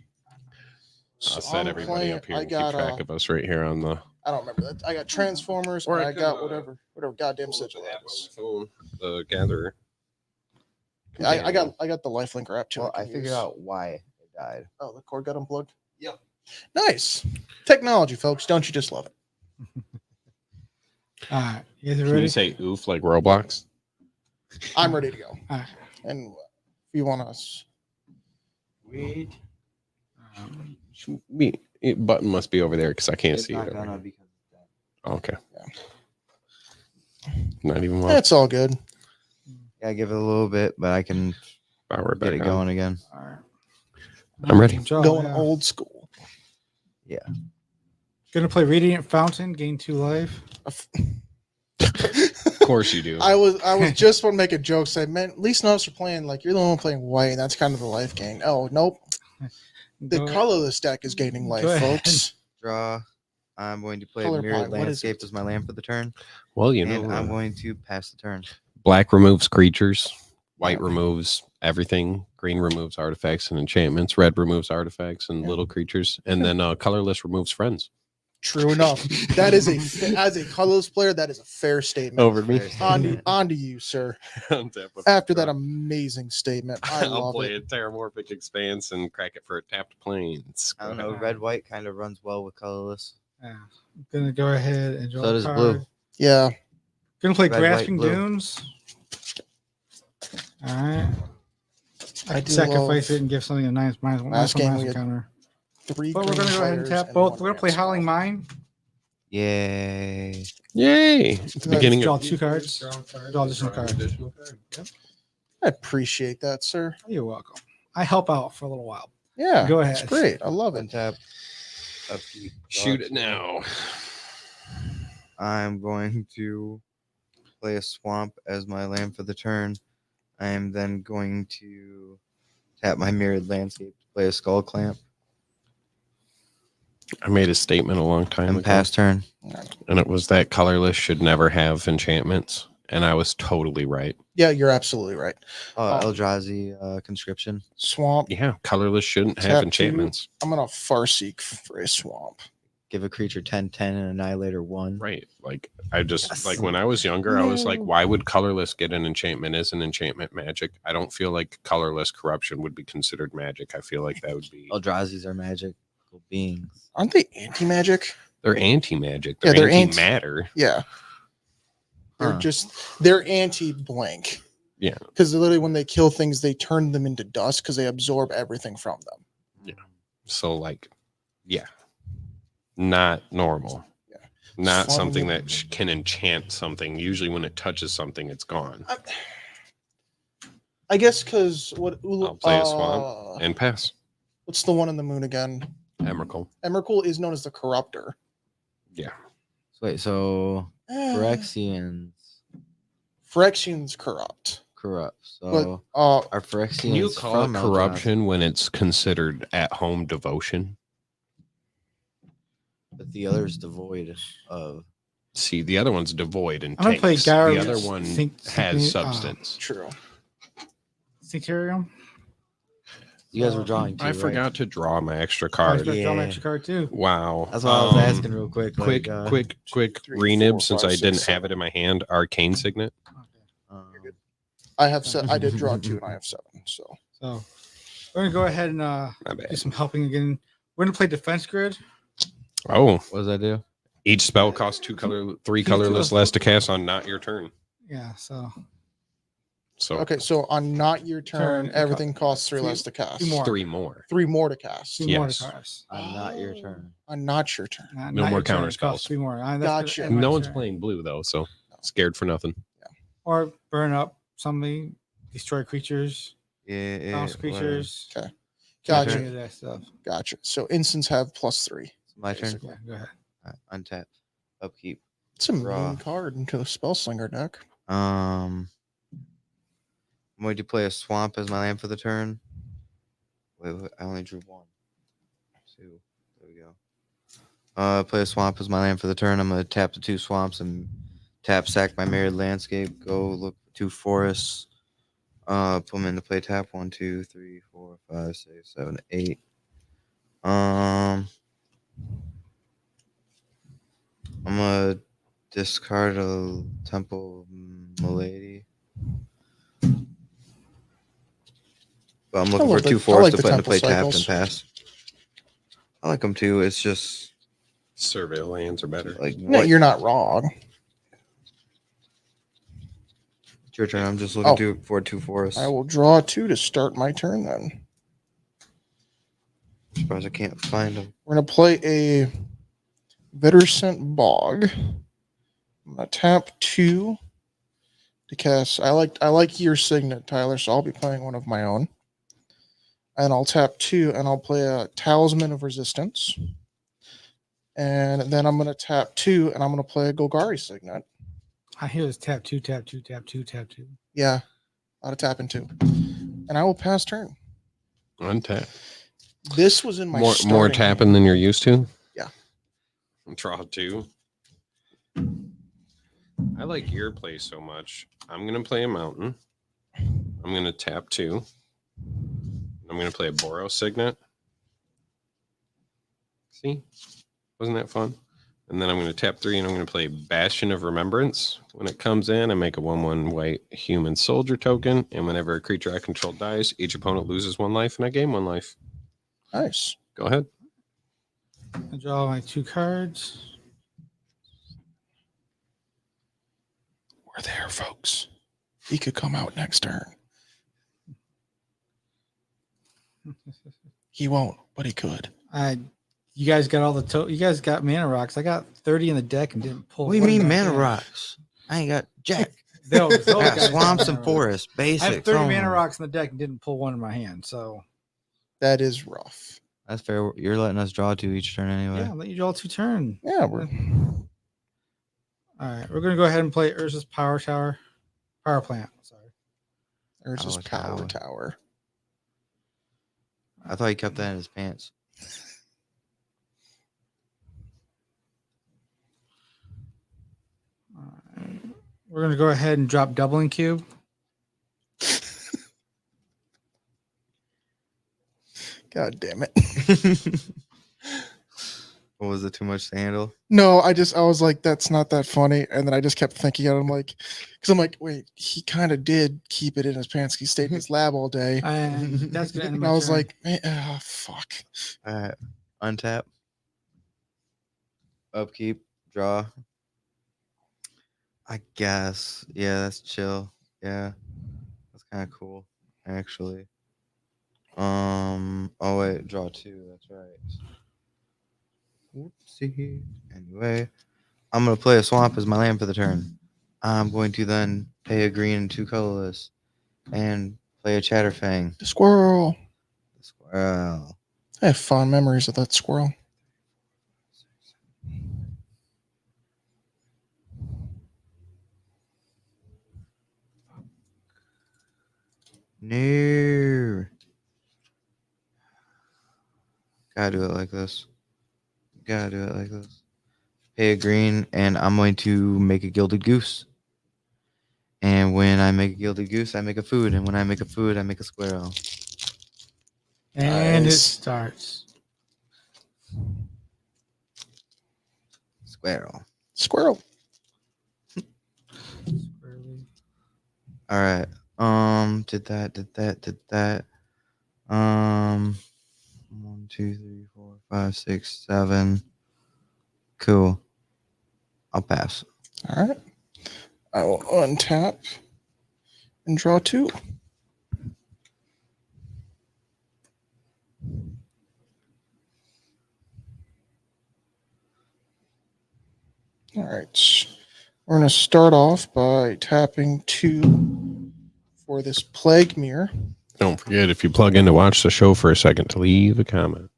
I'll So set I'm everybody playing- up here I and got keep track of us right here on the I don't remember that. I got Transformers, Or and I I got could, whatever goddamn sigil that was. phone, the gatherer. I got the lifelink app too. Well, I I can figured use. out why it died. Oh, the cord got unplugged. Yep. Nice technology, folks. Don't you just love it? All right, you guys Can ready? you say oof like Roblox? I'm ready to go. All right. And if you want us, Wait. Um, Button must be over there because I can't It's see not it. over gonna here. because it's Okay. dead. Not even well. that's all good. Yeah, give it a little bit, but I can Power get back it on. going again. all right. I'm ready. Draw, Going yeah. old school. Gonna play Radiant Fountain, gain 2 life. Of course you do. I was just want to make a joke. Say, man, at least notice you're playing like you're the one playing white. And that's kind of the life gain. Oh nope, the Go- colorless deck is gaining life, Go ahead. folks. Draw. I'm going to play Color Mirrored pie, what is Landscape it? as my land for the turn. Well, you And know, I'm going to pass the turn. black removes creatures, white removes everything, green removes artifacts and enchantments, red removes artifacts and Yeah. little creatures, and then colorless removes friends. True enough. That is as a colorless player, that is a fair statement. Over me. On to you, sir. After that amazing statement, I I'll love play it. a Terramorphic Expanse and crack it for a tapped plains. I don't know. Red white kind of runs well with colorless. Yeah. I'm gonna go ahead and draw So a does card. blue. Yeah, Gonna play Red, white, Grasping blue. Dunes. All right. I do Sacrifice love it and give something a nice minus one Last game we had counter. 3 But we're green gonna go ahead and players tap both. one We're gonna play red Howling spell. Mine. Yay. Yay! It's the Let's beginning Draw of 2 cards. Draw additional card. I appreciate that, sir. You're welcome. I help out for a little while. Yeah, Go It's ahead. great. I love it. Untap. Upkeep. Shoot Draw it two. now. I'm going to play a swamp as my land for the turn. I am then going to tap my Mirrored Landscape to play a Skull Clamp I made a statement a long time and ago, pass turn. and it was that colorless should never have enchantments, and I was totally right. Yeah, you're absolutely right. Oh, Oh. Eldrazi Conscription. Swamp. Yeah, colorless shouldn't have Tap enchantments. I'm gonna Farseek for a swamp. Give a creature 10/10 and Annihilator 1. Right. Like I just Yes. like when I was younger, I was like, No. why would colorless get an enchantment as an enchantment magic? I don't feel like colorless corruption would be considered magic. I feel like that would be Eldrazis are magical beings. Aren't they anti-magic? they're anti-magic. Yeah, They're they're anti- anti-matter. Yeah. They're Huh. they're anti-blank. Yeah. Because literally when they kill things, they turn them into dust because they absorb everything from them. So like, yeah, not normal. Yeah. Not Fun something with- that can enchant something. Usually when it touches something, it's gone. I guess because what I'll play a swamp. And pass. what's the one in the moon again? Emrakul. Emrakul is known as the corruptor. Yeah. Wait, so Phyrexians Phyrexian's corrupt. corrupt. But So are Phyrexians Can you call it from Eldrazi? corruption when it's considered at-home devotion? But the other is devoid of. See, the other one's devoid and I'm gonna play takes. Gyro. The other one has substance. True. Syncterium. You guys were So, drawing too, I right? forgot to draw my extra I was card. gonna draw my Yeah. extra card too. Wow. That's why I was asking real quick. Quick, like, quick 3, renib 4, since 5, I 6, didn't 7. have it in my hand. Arcane Signet. um, I did draw 2 and I have 7. So So we're gonna go ahead and My do bad. some helping again. We're gonna play defense grid. Oh, what does that do? each spell costs 3 colorless less to cast on not your turn. Yeah. So So okay, so on not your turn, Turn, everything costs 3 three- less to cast. 2 more. 3 more. 3 more to cast. 2 more Yes. to cast. Not your Oh, turn. On not your turn. Not No more your turn, counter it costs spells. 3 more. That's Gotcha. gonna end my No one's turn. playing blue though, so scared for nothing. Or burn up something, destroy creatures, Yeah. bounce creatures. Okay. Any Gotcha. of that stuff. Gotcha. So instants have +3. My turn. Basically. Yeah, go ahead. Untap. Upkeep. It's a Draw. mean card into the Spellslinger deck. I'm going to play a swamp as my land for the turn. Wait, I only drew 1. 2. There we go. Play a swamp as my land for the turn. I'm going to tap the 2 swamps and sack my Mirrored Landscape. Go look for 2 forests. Put them into play tap. 1, 2, 3, 4, 5, 6, 7, 8. I'm gonna discard a Temple of Milady. But I'm looking for love 2 I forests like to the put into Temple play tapped and cycles. pass. I like them too. It's just Survey lands are better. like No, what? you're not wrong. It's your turn. I'm just looking Oh. for 2 forests. I will draw 2 to start my turn then. I'm surprised I can't find them. We're going to play a Bitterscent Bog. I'm going to tap 2 to cast. I like your signet, Tyler, so I'll be playing one of my own. And I'll tap 2 and I'll play a Talisman of Resistance. And then I'm going to tap 2 and I'm going to play a Golgari Signet. I hear this tap 2, tap 2, tap 2, tap 2. Yeah, out of tap into. And I will pass turn. Untap. This was in my More starting tapping hand. than you're used to. Yeah. Draw 2. I like your play so much. I'm gonna play a mountain. I'm gonna tap 2. I'm gonna play a Boros Signet. See? Wasn't that fun? And then I'm gonna tap 3 and I'm gonna play Bastion of Remembrance. When it comes in, I make a 1/1 white human soldier token, and whenever a creature I control dies, each opponent loses 1 life and I gain 1 life. Nice. Go ahead. I draw my 2 cards. We're there, folks. He could come out next turn. He won't, but he could. You guys got all the you guys got mana rocks. I got 30 in the deck and didn't pull. What do you one mean, back mana in. rocks? I ain't got jack. Those I got guys got swamps mana and rocks. forests. Basics. I have 30 only. mana rocks in the deck and didn't pull one in my hand. So That is rough. That's fair. You're letting us draw 2 each turn anyway. yeah, I'll let you draw 2 turn. Yeah, we're All right, we're gonna go ahead and play Urza's power plant. Sorry. there's this Power power tower. I thought he kept that in his pants. All right. We're gonna go ahead and drop Doubling Cube. God damn it. What was it? Too much to handle? No, I was like, that's not that funny. And then I just kept thinking of it. I'm like, because I'm like, wait, he kind of did keep it in his pants. He stayed in his lab all day. And that's gonna end And my I was turn. like, man, fuck. Untap. Upkeep. Draw. I guess. Yeah, that's chill. Yeah. That's kind of cool, actually. Oh wait, draw 2. That's right. Whoopsie. Anyway, I'm gonna play a swamp as my land for the turn. I'm going to then pay a green and 2 colorless, and play a Chatterfang. The squirrel. Well, I have fond memories of that squirrel. no. Gotta do it like this. pay a green, and I'm going to make a gilded goose. And when I make a gilded goose, I make a food. And when I make a food, I make a squirrel. And it Nice. starts. Squirrel. Squirrel. All right. Did that. 1, 2, 3, 4, 5, 6, 7. Cool. I'll pass. All right. I will untap and draw 2. All right. We're going to start off by tapping 2 for this Plague Mirror. Don't forget, if you plug in to watch the show for a second, to leave a comment.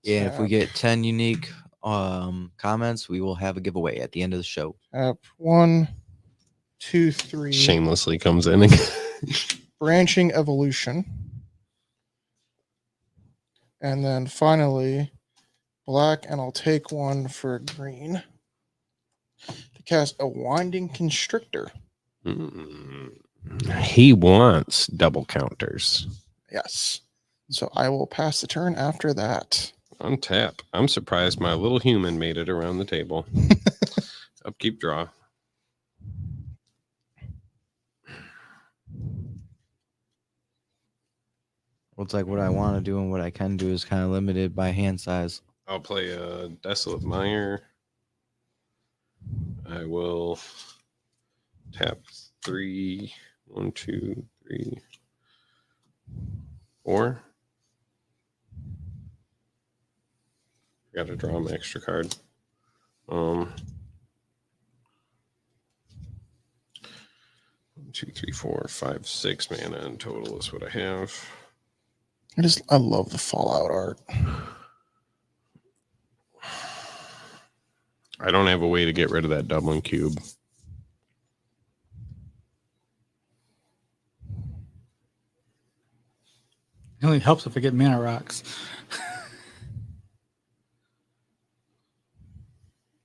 Yeah, if we Tap, get 10 unique comments, we will have a giveaway at the end of the show. tap 1, 2, 3. Shamelessly comes in again. Branching Evolution. And then finally, black, and I'll take 1 for green to cast a Winding Constrictor. He wants double counters. Yes. So I will pass the turn after that. Untap. I'm surprised my little human made it around the table. Upkeep draw. Well, it's like what I want to do and what I can do is kind of limited by hand size. I'll play a Desolate Mire. I will tap 3. 1, 2, 3, 4. Got to draw my extra card. 1, 2, 3, 4, 5, 6 mana in total is what I have. I love the Fallout art. I don't have a way to get rid of that Dublin cube. It only helps if I get mana rocks.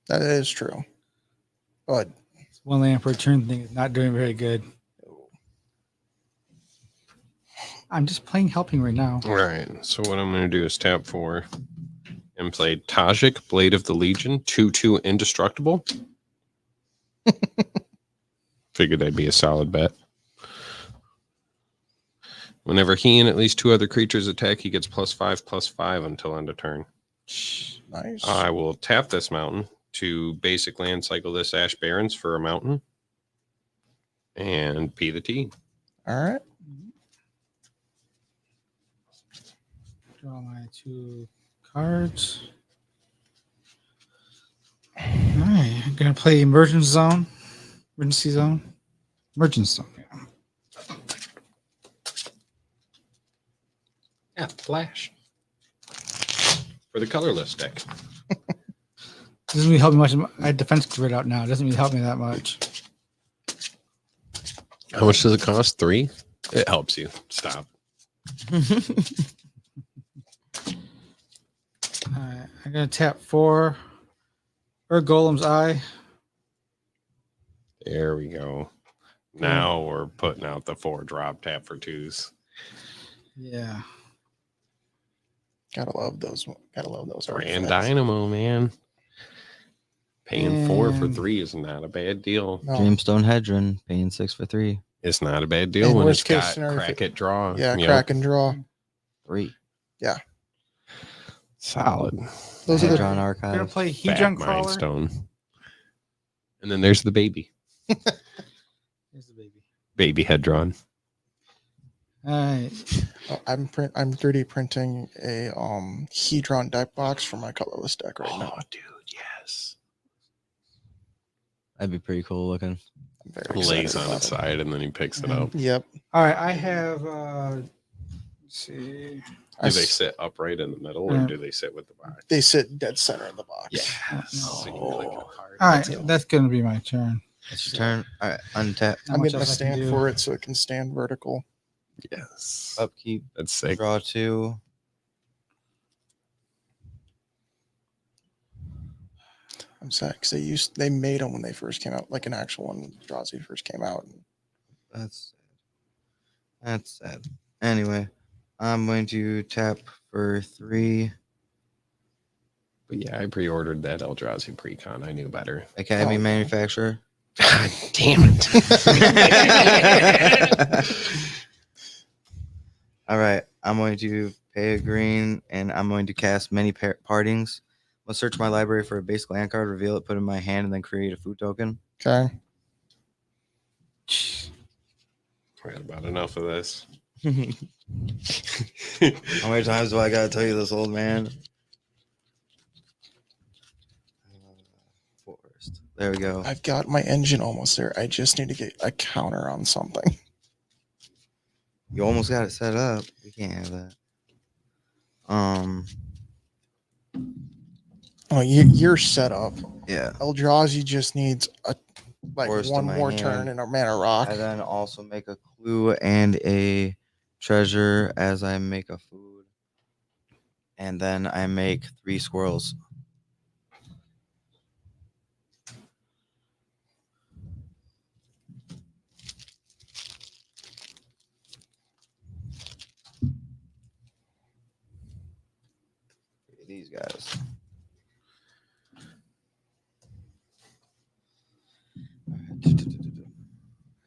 That is true. But This 1 land per turn thing is not doing very good. I'm just playing helping right now. All right. So what I'm going to do is tap 4 and play Tajik, Blade of the Legion, 2/2 indestructible. Figured that'd be a solid bet. Whenever he and at least 2 other creatures attack, he gets +5/+5 until end of turn. nice. I will tap this mountain to basic land cycle this Ash Barrens for a mountain and P the T. All right. Draw my 2 cards. All right, I'm gonna play Emergency Zone. Yeah. Yeah, flash. For the colorless deck. Doesn't really help me much. I had defense grid out now. It doesn't really help me that much. How much does it cost? 3? It helps you. Stop. All right, I'm gonna tap 4. Golem's Eye. There we go. Now we're putting out the 4 drop tap for 2s. Yeah. Gotta love those. Grand artifacts. Dynamo, man. Paying 4 for And- 3 is not a bad deal. No. Dreamstone Hedron paying 6 for 3. It's not a bad deal And when worst it's case got scenario, crack it draw. Yeah, Yep. crack and draw. 3. Solid. Those are the Hedron I'm gonna Archive. play Fat Hedron Mind Crawler. Stone. And then there's the baby. Here's the baby. Baby head drawn. All right. I'm 3D printing a Hedron deck box for my colorless deck right now. Oh, dude, yes. That'd be pretty cool looking. I'm very Lays excited on about its it. side and then he picks it up. Yep. All right. I have. Let's see. I Do they s- sit upright in the middle or Yeah. do they sit with the box? They sit dead center in the box. Yes. So you click it hard. All right. That's gonna be my turn. It's your turn. All right, untap. How I'm much going to else I can stand do? for it so it can stand vertical. Yes. Upkeep. That's sick. Draw 2. I'm sad because they made them when they first came out, like an actual one when Eldrazi first came out. That's sad. That's sad. Anyway, I'm going to tap for 3 But yeah, I pre-ordered that Eldrazi Precon. I knew better. Academy Oh, yeah. Manufacturer. God damn it. All right, I'm going to pay a green, and I'm going to cast many partings. I'll search my library for a basic land card, reveal it, put it in my hand, and then create a food token. Okay. I had about enough of this. How many times do I gotta tell you this, old man? Forest. There we go. I've got my engine almost there. I just need to get a counter on something. You almost got it set up. We can't have that. Oh, you're set up. Yeah. Eldrazi just needs Forest one in my more hand. turn and a mana rock. I then also make a clue and a treasure as I make a food. And then I make 3 squirrels. These guys.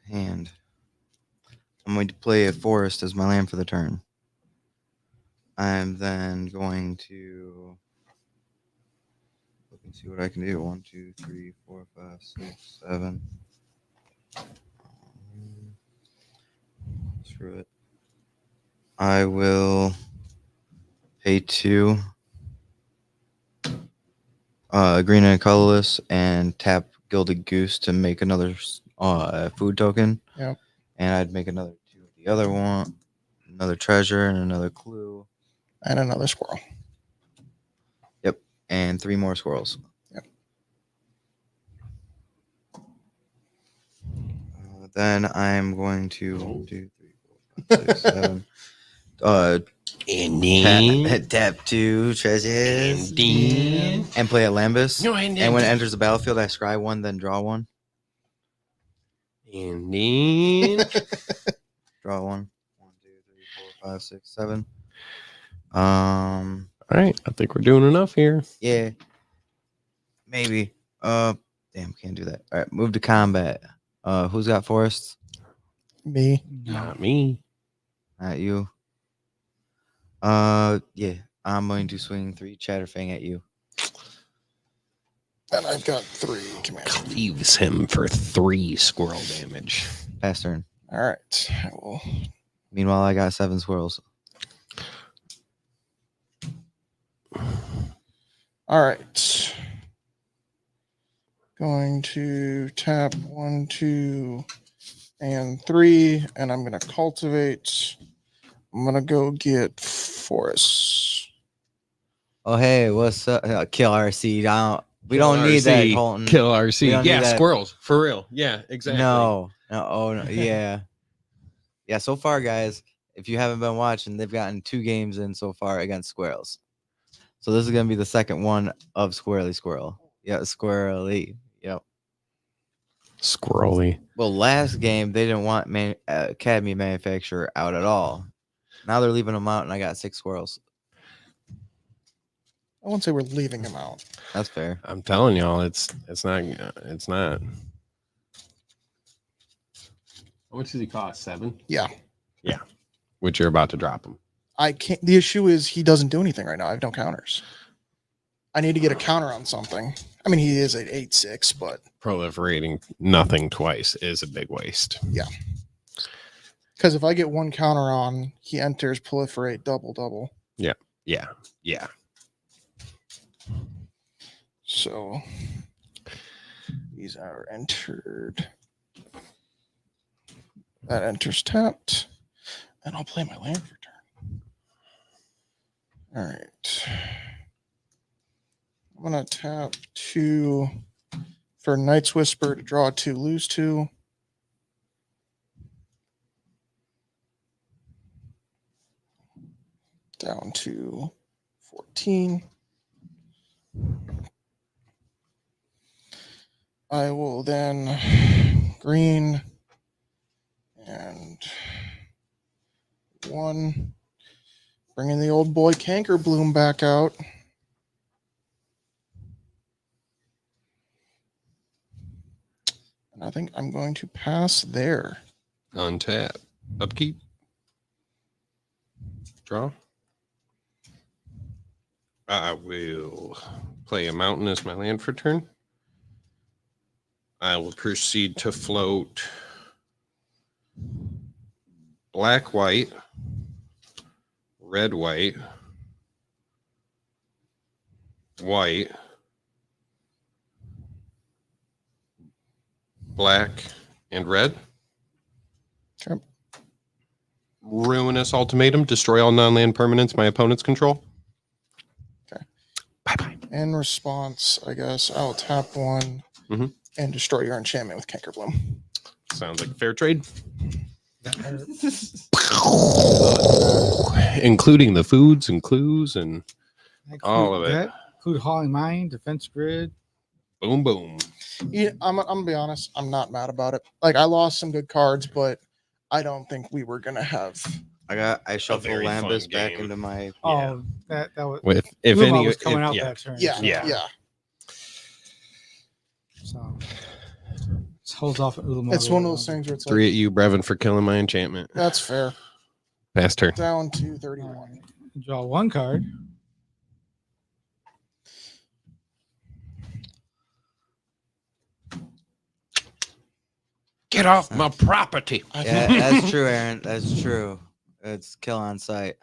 Hand. I'm going to play a forest as my land for the turn. I'm then going to look and see what I can do. 1, 2, 3, 4, 5, 6, 7. Screw it. I will pay 2. Green and colorless, and tap Gilded Goose to make another food token. Yep. And I'd make another 2 of the other one, another treasure, and another clue. And another squirrel. Yep. And 3 more squirrels. Yep. Then I'm going to 1, 2, 3, 4, 5, 6, 7. And then, Tap 2 treasures. and then, And play a Lambus. no, and And when it then, enters the battlefield, I scry 1, then draw 1. and then, Draw 1. 1, 2, 3, 4, 5, 6, 7. all right, I think we're doing enough here. Yeah. Maybe. Damn, can't do that. All right, move to combat. Who's got forests? Me. Not me. Not you. Yeah. I'm going to swing 3 Chatterfang at you. And I've got 3 commands. Cleaves him for 3 squirrel damage. Pass turn. All right. I will. Meanwhile, I got 7 squirrels. All right. Going to tap 1, 2, and 3, and I'm going to cultivate. I'm going to go get forests. Oh, hey, what's up? Kill RC. We don't need that, Colton. Kill We RC. don't Yeah, need that. squirrels. For real. Yeah, exactly. No. Oh, no. Yeah. Yeah, so far, guys, if you haven't been watching, they've gotten 2 games in so far against squirrels. So this is going to be the second one of Squirrely Squirrel. Yeah, Squirrely. Yep. Squirrely. Well, last game, they didn't want Academy Manufacturer out at all. Now they're leaving them out, and I got 6 squirrels. I won't say we're leaving him out. That's fair. I'm telling y'all, it's not. It's not. How much does he cost? 7? Yeah. Yeah. Which you're about to drop him. I can't. The issue is he doesn't do anything right now. I have no counters. I need to get a counter on something. I mean, he is at 8/6, but Proliferating nothing twice is a big waste. because if I get one counter on, he enters proliferate double. Yeah. So these are entered. That enters tapped, and I'll play my land for turn. All right. I'm gonna tap 2 for Knight's Whisper to draw 2, lose 2. Down to 14. I will then green and 1, bringing the old boy Canker Bloom back out. And I think I'm going to pass there. Untap. Upkeep. Draw. I will play a mountain as my land for turn. I will proceed to float black, white, red, white, white, black, and red. Okay. Ruinous Ultimatum. Destroy all non-land permanents my opponents control. Okay. Bye-bye. In response, I guess I'll tap 1 and destroy your enchantment with Canker Bloom. Sounds like a fair trade. Including the foods and clues and all of it. That include Hauling Mine, Defense Grid. Boom, boom. Yeah, I'm gonna be honest. I'm not mad about it. Like, I lost some good cards, but I don't think we were gonna have. I shuffled very fun Lambus back game. into my. Oh, that was. If Blue Maw any, was coming if- out yeah. that turn. Yeah, so- yeah. So just holds off at Ulamog. It's one of those things where it's like, 3 at you, Brevin, for killing my enchantment. that's fair. Pass turn. Down to 31. Draw 1 card. Get off my property. Yeah, that's true, Aaron. That's true. It's kill on sight.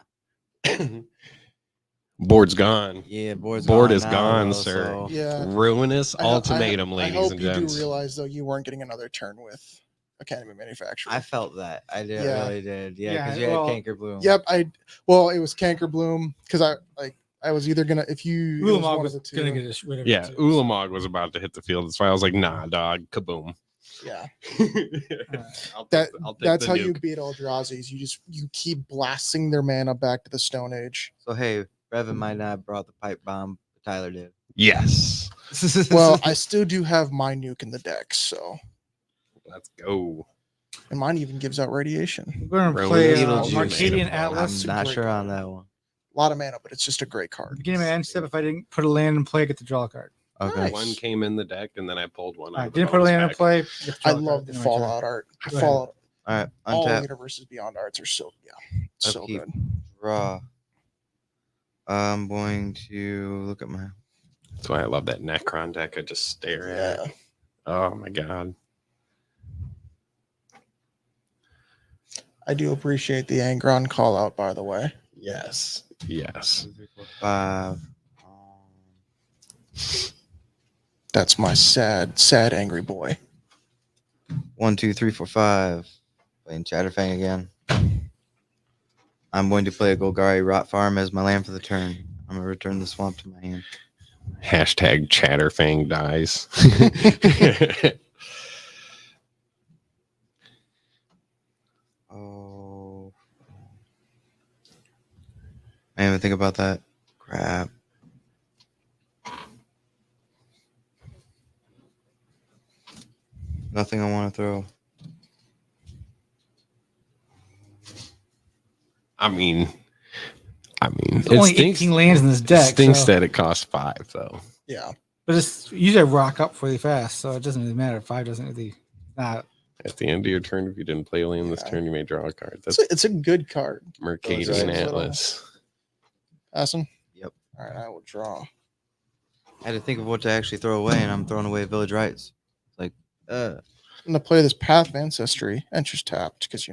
Board's gone. Yeah, Board gone is now, gone, though, sir. so- Yeah. Ruinous I ho- Ultimatum, I ladies hope and you gents. do realize, though, you weren't getting another turn with Academy Manufacturer. I felt that. I did. Yeah. Really did. Yeah, Yeah, because you well- had Canker Bloom. Yep. Well, it was Canker Bloom because I was either gonna if you it was Ulamog one was of the two. going to get rid of Yeah, it. too. Ulamog was about to hit the field. That's why I was like, nah, dog, kaboom. Yeah. I'll take That's the how you nuke. beat Eldrazi's. You keep blasting their mana back to the Stone Age. So hey, Brevin might not have brought the pipe bomb, but Tyler did. Yes. Well, I still do have my nuke in the deck, so Let's go. and mine even gives out radiation. We're going to Roman play Beetlejuice. Marcadian I'm I'm Atlas. not great sure on card. that one. A lot of mana, but it's just a great card. Beginning of my end step, if I didn't put a land in play, I get to draw a card. Okay. Nice. One came in the deck, and then I pulled one. I out of the didn't put a bonus land in pack. play. get to I draw a love card the in my turn. Fallout art. Go ahead. Fallout, All right. all Untap. Universes Beyond arts are so so Upkeep. good. Draw. I'm going to look at my. That's why I love that Necron deck. I just stare at. Yeah. Oh my god. I do appreciate the Angron call out, by the way. Yes. Yes. 2, 3, 4, 5. That's my sad angry boy. 1, 2, 3, 4, 5. Playing Chatterfang again. I'm going to play a Golgari Rot Farm as my land for the turn. I'm going to return the swamp to my hand. Hashtag Chatterfang dies. Oh. I didn't even think about that. Crap. Nothing I want to throw. I mean, There's only 18 lands in this deck. Stinks so- that it costs 5 though. Yeah. But it's usually rock up really fast, so it doesn't really matter. 5 doesn't really. Not. At the end of your turn, if you didn't play a land this Yeah. turn, you may draw a card. That's It's a good card. Mercadian Those are Atlas. Awesome. Yep. All right, I will draw. I had to think of what to actually throw away, and I'm throwing away Village Rights. It's like, I'm gonna play this Path of Ancestry and just tapped because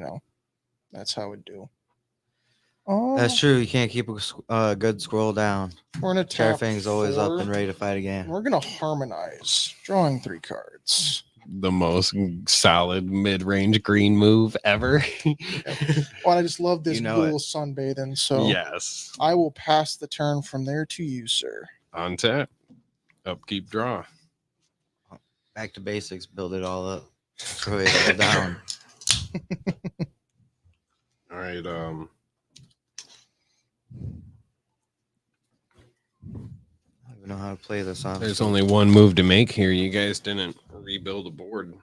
that's how it do. Oh, that's true. You can't keep a good scroll down. We're gonna tap. Chatterfang's always up 4. and ready to fight again. We're gonna harmonize, drawing 3 cards. The most solid mid-range green move ever. Well, I just love this You know ghoul sunbathing, so Yes. I will pass the turn from there to you, sir. On tap. Upkeep draw. Back to basics. Build it all up. Throw it all down. All right. I don't even know how to play this on. There's only one move to make here. You guys didn't rebuild a board.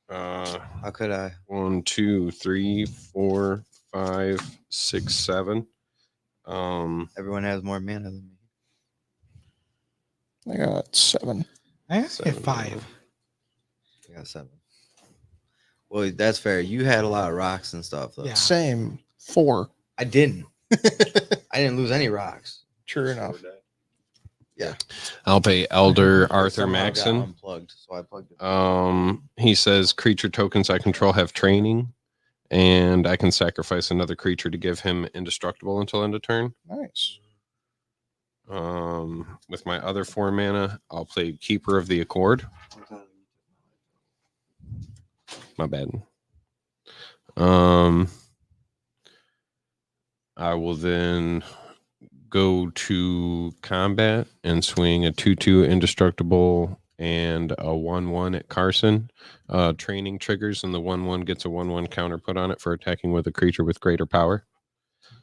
How could I? 1, 2, 3, 4, 5, 6, 7. Everyone has more mana than me. I got 7. I have 7. 5. I got 7. Well, that's fair. You had a lot of rocks and stuff, though. Yeah. Same. 4. I didn't. I didn't lose any rocks. True enough. I'll pay Elder I Arthur somehow got Maxon. unplugged, so I plugged it. He says creature tokens I control have training, and I can sacrifice another creature to give him indestructible until end of turn. Nice. With my other 4 mana, I'll play Keeper of the Accord. My bad. I will then go to combat and swing a 2/2 indestructible and a 1/1 at Carson. Training triggers, and the 1/1 gets a 1/1 counter put on it for attacking with a creature with greater power.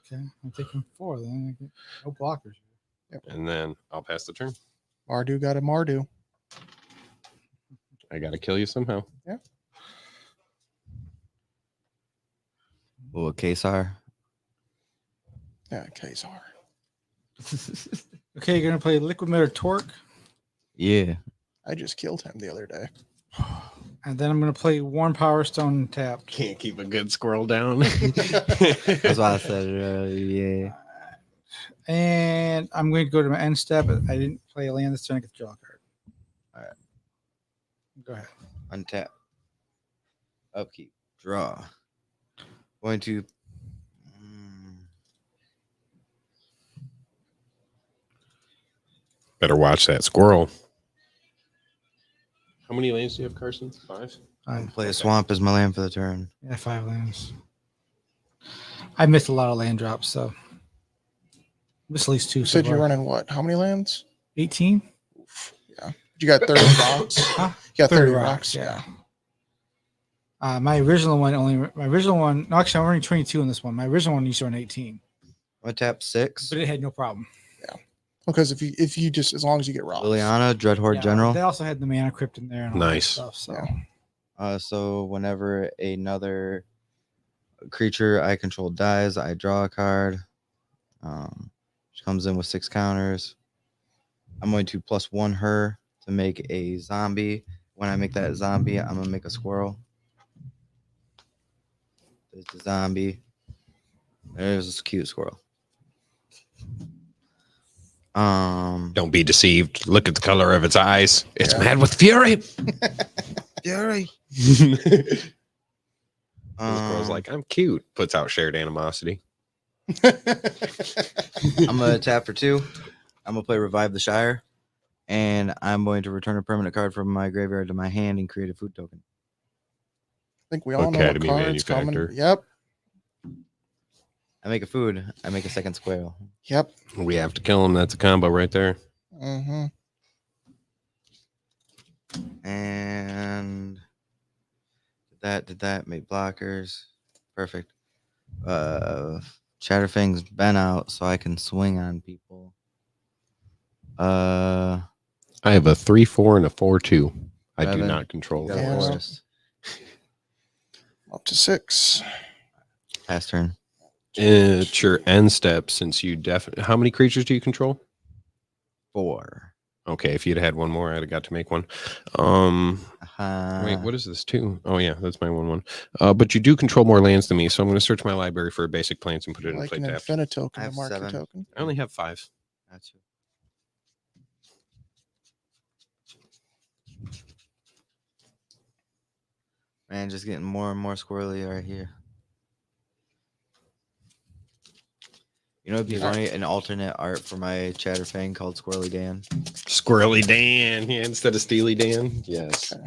Okay, I'm taking 4 then. No blockers. And then I'll pass the turn. Mardu got a Mardu. I got to kill you somehow. Oh, a Kesar. Yeah, Kazar. Okay, you're gonna play Liquid Mirror Torque, Yeah. I just killed him the other day. and then I'm gonna play Warm Power Stone tapped. Can't keep a good squirrel down. That's why I said yeah. And I'm going to go to my end step. I didn't play a land this turn. I get to draw a card. All right. Go ahead. Untap. Upkeep. Draw. Going to. Better watch that squirrel. How many lanes do you have, Carson? 5? Play a swamp as my land for the turn. Yeah, 5 lands. I missed a lot of land drops, so missed at least 2. You said you're running what? How many lands? 18. Yeah. You got 30 rocks. Huh? You got 30 rocks. rocks. Yeah. My original one. No, actually, I'm running 22 in this one. My original one used to run 18, I tap 6. but it had no problem. Because if you just as long as you get rocks. Liliana, Dreadhorde Yeah, General. They also had the mana crypt in there. And all Nice. That stuff, so. Yeah. So whenever another creature I control dies, I draw a card. She comes in with 6 counters. I'm going to +1 her to make a zombie. When I make that zombie, I'm gonna make a squirrel. There's the zombie. There's this cute squirrel. Don't be deceived. Look at the color of its eyes. It's Yeah. mad with fury. Fury. The squirrel's like, I'm cute. Puts out shared animosity. I'm gonna tap for 2. I'm gonna play Revive the Shire, and I'm going to return a permanent card from my graveyard to my hand and create a food token. I think we all know what Academy cards coming. Manufactor. Yep. I make a food. I make a second squirrel. Yep. We have to kill him. That's a combo right there. Mm-hmm. And did that make blockers. Perfect. Chatterfang's been out, so I can swing on people. I have a 3/4 and a 4/2. I do 7. not control Got a Yeah. forest. Up to 6. Pass turn. It's your end step since you definitely. How many creatures do you control? 4. Okay, if you'd had one more, I'd have got to make one. Wait, what is this too? Oh yeah, that's my 1/1. But you do control more lands than me, so I'm going to search my library for basic plants and put it in Like play an tap. infinite token, I a have market 7. token. I only have 5. That's you. Man, just getting more and more squirrely right here. You know, it'd be funny, an alternate art for my Chatterfang called Squirrely Dan. Squirrely Dan, yeah, instead of Steely Dan. Yes. Okay.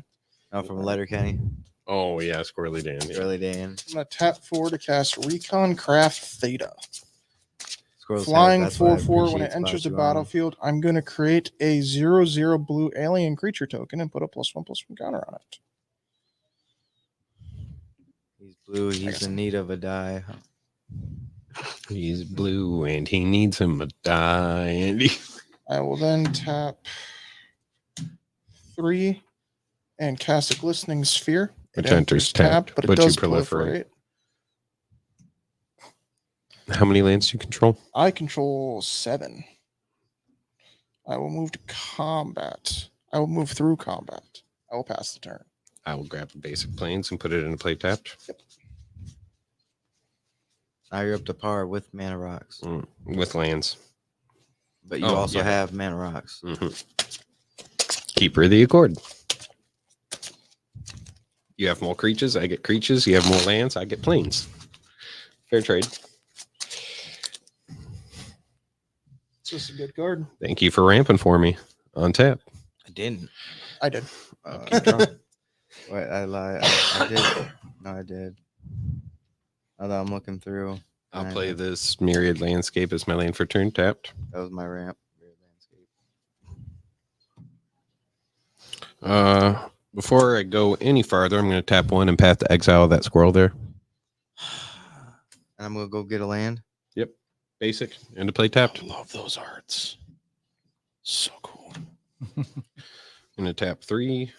No, from Letterkenny. Oh yeah, Squirrely Dan. Yeah. Squirrely Dan. I'm gonna tap 4 to cast Recon Craft Theta. Squirrel's Flying that's why I 4/4 when appreciate it enters the Spot You battlefield, I'm gonna create a 0/0 blue alien creature token and put a +1/+1 counter on it. He's blue. He's in need of a die. He's blue and he needs him a die. And I will then tap 3 and cast a glistening sphere. Which enters tapped, but it but you does proliferate. proliferate. How many lands do you control? I control 7. I will move to combat. I will move through combat. I will pass the turn. I will grab the basic planes and put it in a play tapped. Now you're up to par with mana rocks, With lands. but you Oh, also yeah. have mana rocks. Keeper of the Accord. You have more creatures, I get creatures. You have more lands, I get planes. Fair trade. It's just a good card. Thank you for ramping for me on tap. I didn't. I did. Keep drawing. Wait, I lied. I did. No, I did. Now that I'm looking through, I'll I play know. this Myriad Landscape as my lane for turn tapped. That was my ramp. Weird landscape. Before I go any farther, I'm going to tap 1 and path to exile that squirrel there. And I'm gonna go get a land. Yep. Basic. And to play tapped. I love those arts. So cool. I'm going to tap 3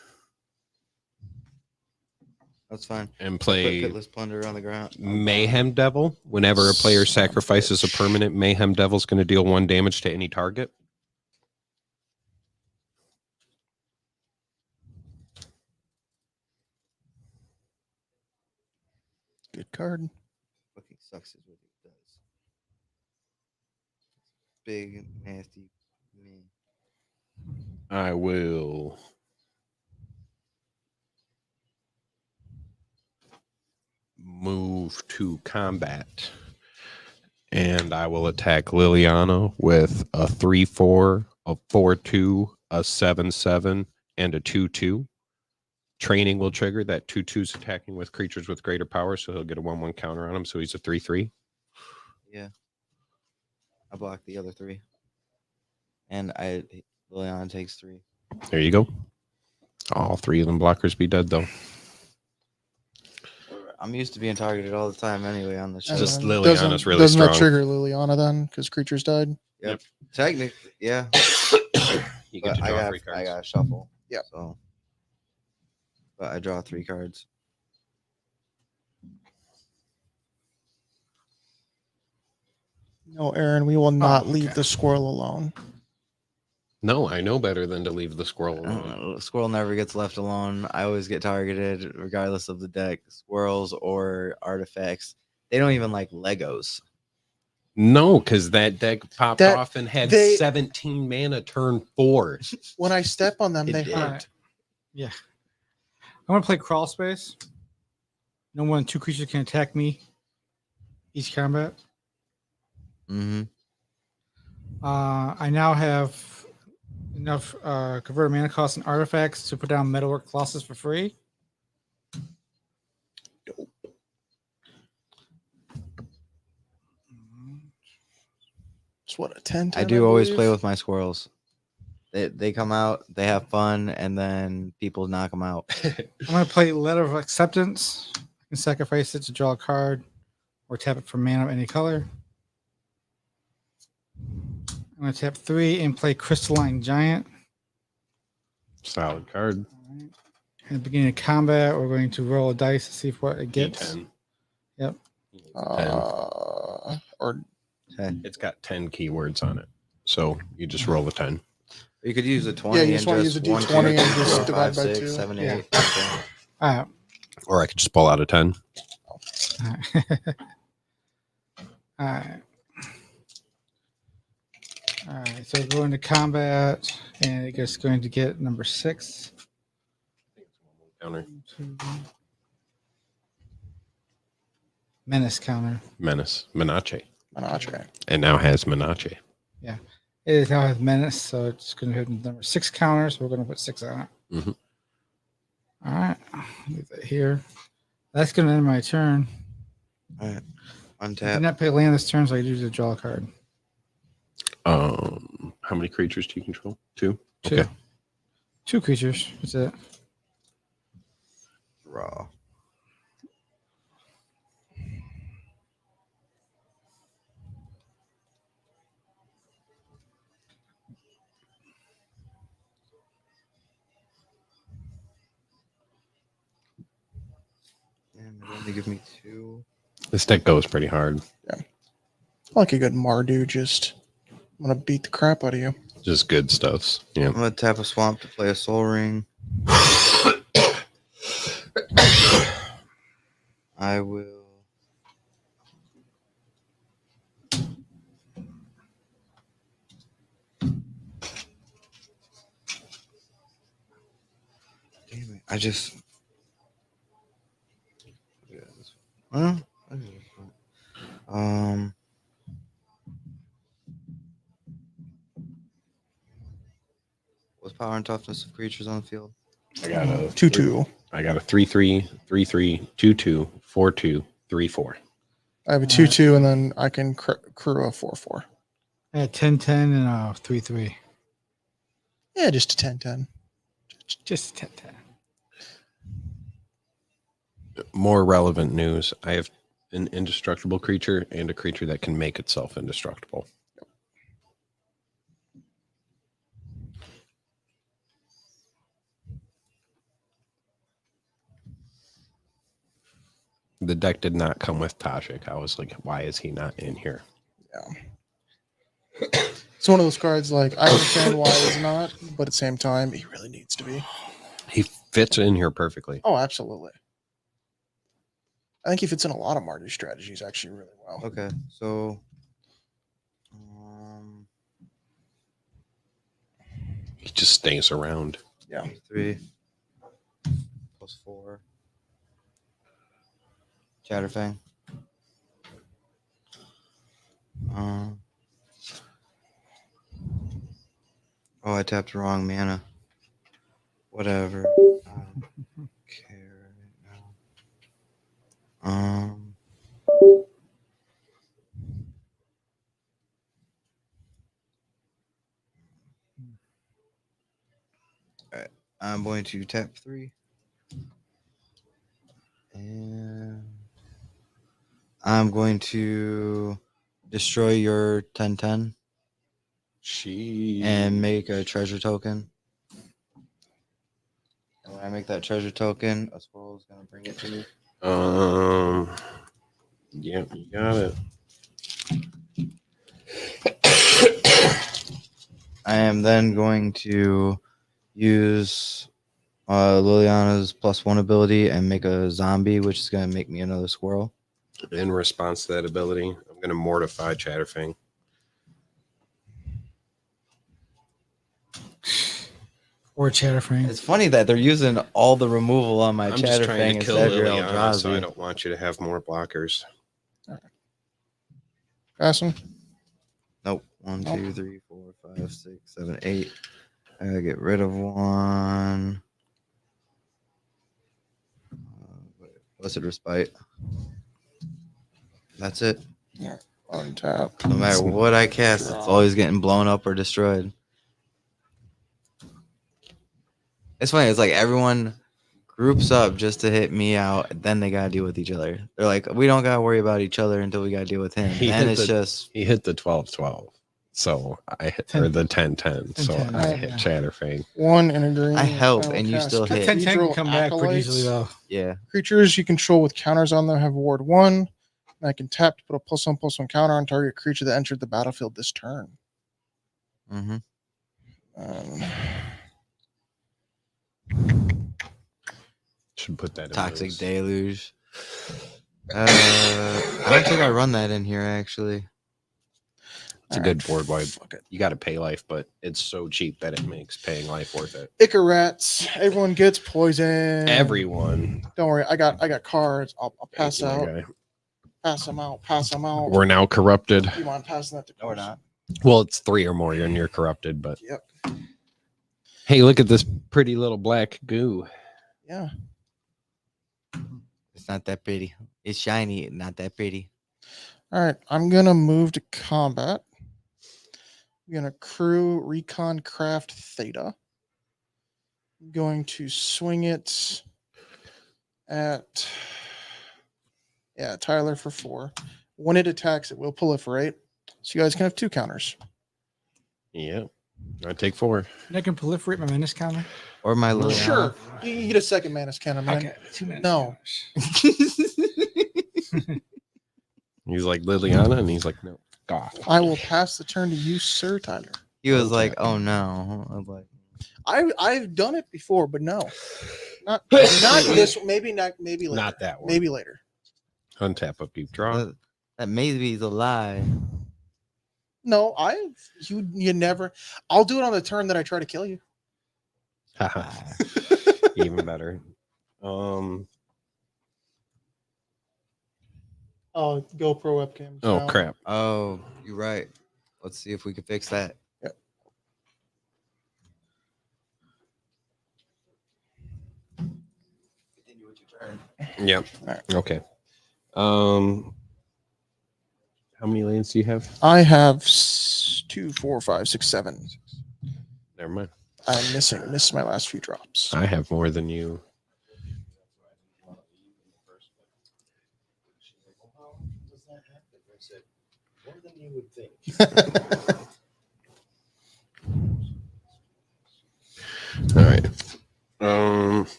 That's fine. and Put play Pitless Plunder on the ground. Mayhem Devil. Whenever a player Son of a sacrifices a bitch. permanent, Mayhem Devil's going to deal 1 damage to any target. Good card. Fucking sucks is what it does. Big, nasty. Man. I will move to combat. And I will attack Liliana with a 3/4, a 4/2, a 7/7, and a 2/2. Training will trigger that 2/2's attacking with creatures with greater power, so he'll get a 1/1 counter on him. So he's a 3/3. Yeah. I blocked the other 3. And Liliana takes 3. There you go. All 3 of them blockers be dead though. I'm used to being targeted all the time anyway on the show. Just And Liliana's really doesn't that strong. trigger Liliana then? Because creatures died. Technically, yeah. You get But to draw 3 cards. I got to shuffle. Yeah. So, but I draw 3 cards. No, Aaron, we will not leave okay. the squirrel alone. No, I know better than to leave the squirrel I don't alone. know. Squirrel never gets left alone. I always get targeted regardless of the deck. Squirrels or artifacts. They don't even like Legos. No, because that deck popped That- off and had they- 17 mana turn 4. When I step on them, It they did. hurt. Alright. Yeah. I'm gonna play Crawl Space. No more than 2 creatures can attack me each combat. Mm-hmm. I now have enough converted mana costs and artifacts to put down Metalwork Colossus for free. It's what, a 10? I do always play with my squirrels. They come out, they have fun, and then people knock them out. I'm gonna play Letter of Acceptance. I can sacrifice it to draw a card or tap it for mana of any color. I'm gonna tap 3 and play Crystalline Giant. Solid card. Alright. At the beginning of combat, we're going to roll a dice to see what it gets. D10. Yep. 10. Or 10. It's got 10 keywords on it. So you just roll a 10. You could use a 20 you and just wanna use just a 1, D20 2, and 3, just 4, divide 5, by 6, 2. 7, Yeah. 8. Okay. All right. Or I could just pull out a 10. All right. All right. So go into combat, and it gets going to get number 6. Counter. Menace counter. Menace. Menace. Menage. And now has Menace. It is now has menace, so it's going to hit number 6 counter. So we're going to put 6 on it. Mhm. All right. Leave that here. That's going to end my turn. All right. I did Untap. not play land this turn, so I do the draw a card. How many creatures do you control? 2? 2. Okay. 2 creatures. That's it. Draw. They give me 2. This deck goes pretty hard. I like a good Mardu. Just I'm gonna beat the crap out of you. Just good stuffs. Yeah. I'm gonna tap a swamp to play a Soul Ring. I will. Damn it! I just. Yeah, this one. What's power and toughness of creatures on the field? I got a 2/2. I got a 3/3, 3/3, 2/2, 4/2, 3/4. I have a 2/2, and then I can crew a 4/4. I had 10-10 and a 3-3. Yeah, just a 10/10. Just 10-10. More relevant news. I have an indestructible creature and a creature that can make itself indestructible. The deck did not come with Tajik. I was like, why is he not in here? Yeah. It's one of those cards, like, I understand why he's not, but at the same time, he really needs to be. He fits in here perfectly. Oh, absolutely. I think he fits in a lot of Mardu strategies actually really well. Okay, so. He just stays around. Yeah. 3 plus 4. Chatterfang. Oh, I tapped the wrong mana. Whatever. I don't care right now. Alright. I'm going to tap 3. And I'm going to destroy your 10/10 and make a treasure token. And when I make that treasure token, a squirrel is going to bring it to me. Yeah, you got it. I am then going to use Liliana's +1 ability and make a zombie, which is going to make me another squirrel. In response to that ability, I'm going to mortify Chatterfang. Or Chatterfang. It's funny that they're using all the removal on my I'm just trying Chatterfang to kill instead of your Liliana, so I Eldrazi. don't want you to have more blockers. Passing. Nope. 1, 2, 3, 4, 5, 6, 7, 8. I gotta get rid of 1. Blessed Respite. That's it. Yeah. Untap. No matter what I cast, it's always getting blown up or destroyed. It's funny. It's like everyone groups up just to hit me out. Then they gotta deal with each other. They're like, we don't gotta worry about each other until we gotta deal with him. He And hit it's just He hit the 12/12. So I hit, or the 10/10. So 10/10, I hit yeah. Chatterfang. 1 in a green. I help, will and you cast still hit. 10-10 can Cathedral come back pretty Acolytes. easily, though. Yeah. Creatures you control with counters on them have ward 1. And I can tap to put a +1/+1 counter on target creature that entered the battlefield this turn. Mm-hmm. Should put that in Toxic those. Deluge. I don't think I run that in here actually. It's a good board wipe. You got to pay life, but it's so cheap that it makes paying life worth it. Icarats. Everyone gets poison. Everyone. Don't worry. I got cards. I'll pass Thank you, out. my guy. Pass them out. Pass them out. We're now corrupted. You want passing that to No, we're not. Well, it's 3 or more, and you're corrupted. But Yep. hey, look at this pretty little black goo. Yeah. It's not that pretty. It's shiny, not that pretty. All right. I'm going to move to combat. I'm going to crew Recon Craft Theta. I'm going to swing it at Tyler for 4. When it attacks, it will proliferate. So you guys can have 2 counters. Yeah. I take 4. And I can proliferate my menace counter. Or my Liliana. Sure. You get a second mana cannon, man. Okay, 2 minutes. No. He's like Liliana, and he's like, no, God. I will pass the turn to you, Sir Tyler. He was like, "Oh no!" I was like, I've done it before, but no, not this. Maybe not. Maybe later. Not that one. Maybe later. Untap a deep draw. "That maybe's a lie." No, you never. I'll do it on the turn that I try to kill you. Haha. Even better. Oh, GoPro webcam. Oh down. crap. Oh, you're right. Let's see if we can fix that. Yep. Continue with your turn. Yep. All right. Okay. How many lanes do you have? I have 2, 4, 5, 6, 7. Never mind. I'm missed my last few drops. I have more than you. More than you would think. All right.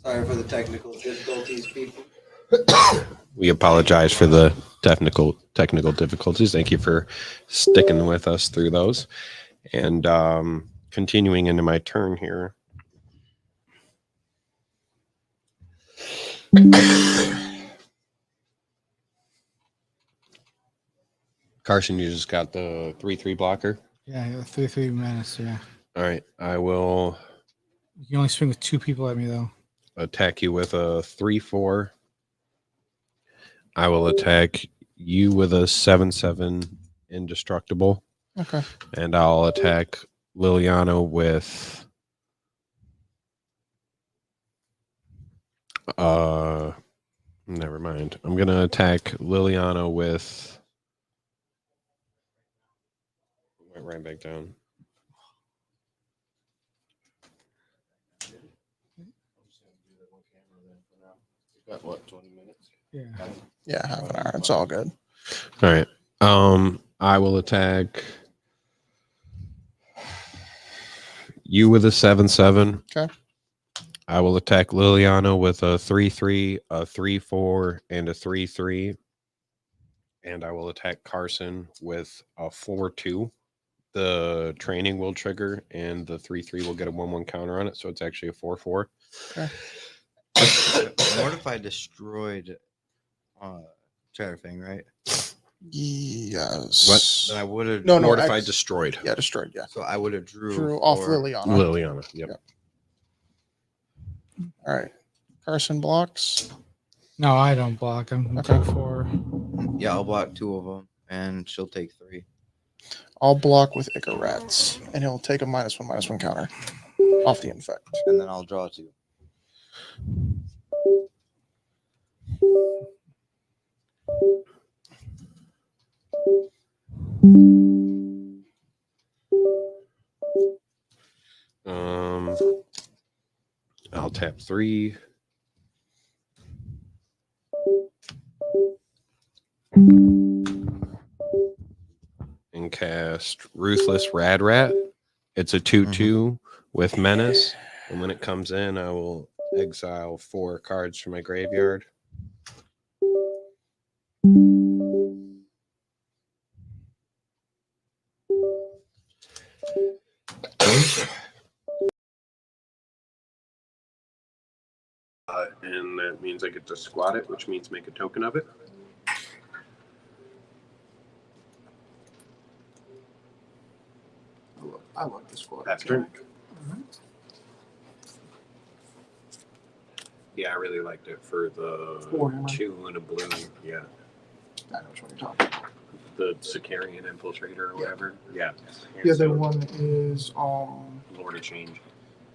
Sorry for the technical difficulties, people. We apologize for the technical difficulties. Thank you for sticking with us through those. And continuing into my turn here. Carson, you just got the 3/3 blocker. Yeah, 3/3 menace. Yeah. All right. I will You can only swing with 2 people at me though. attack you with a 3/4. I will attack you with a 7/7 indestructible. Okay. And I'll attack Liliana with never mind. I'm gonna attack Liliana with right back down. Got what, 20 minutes? Yeah. Yeah, half an hour. It's all good. All right. I will attack you with a 7/7. Okay. I will attack Liliana with a 3/3, a 3/4, and a 3/3. And I will attack Carson with a 4/2. The training will trigger, and the 3/3 will get a 1/1 counter on it. So it's actually a 4/4. Okay. What if I destroyed Chatterfang, right? Yes. What? Then I would have. No, no. Mortified destroyed. Yeah, destroyed. Yeah. So I would have Drew off for- Liliana. Liliana. Yep. Yep. All right. Carson blocks. No, I don't block. I'm gonna Okay. take 4. Yeah, I'll block 2 of them, and she'll take 3. I'll block with Icarats, and he'll take a -1/-1 counter off the infect. And then I'll draw 2. I'll tap 3. And cast Ruthless Rad Rat. It's a 2/2 with Menace. And when it comes in, I will exile 4 cards from my graveyard. And that means I get to squat it, which means make a token of it. I love this squad. Pass turn. Yeah, I really liked it for the Warhammer. 2 and a blue. Yeah. I know which one you're talking about. The Sicarian Infiltrator or whatever. Yeah. The other one is Lord of Change.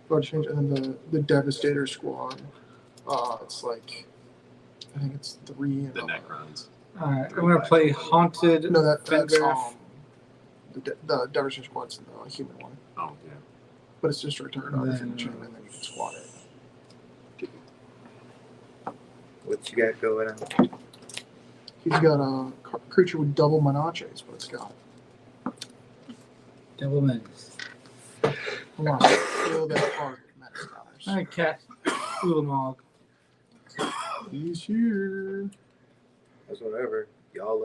Lord Change, and then the Devastator squad. It's like I think it's 3. The Necrons. All right. I'm gonna play Haunted. No, that's Fenrir. the Devastator squad's the human one, Oh, yeah. but it's just a return on Then- if you chain and then you can squad it. What you got going on? He's got a creature with double Menage is what it's got. Double menace. I want to fill that card with menace counters. I cast Ulamog. He's here. That's whatever. Y'all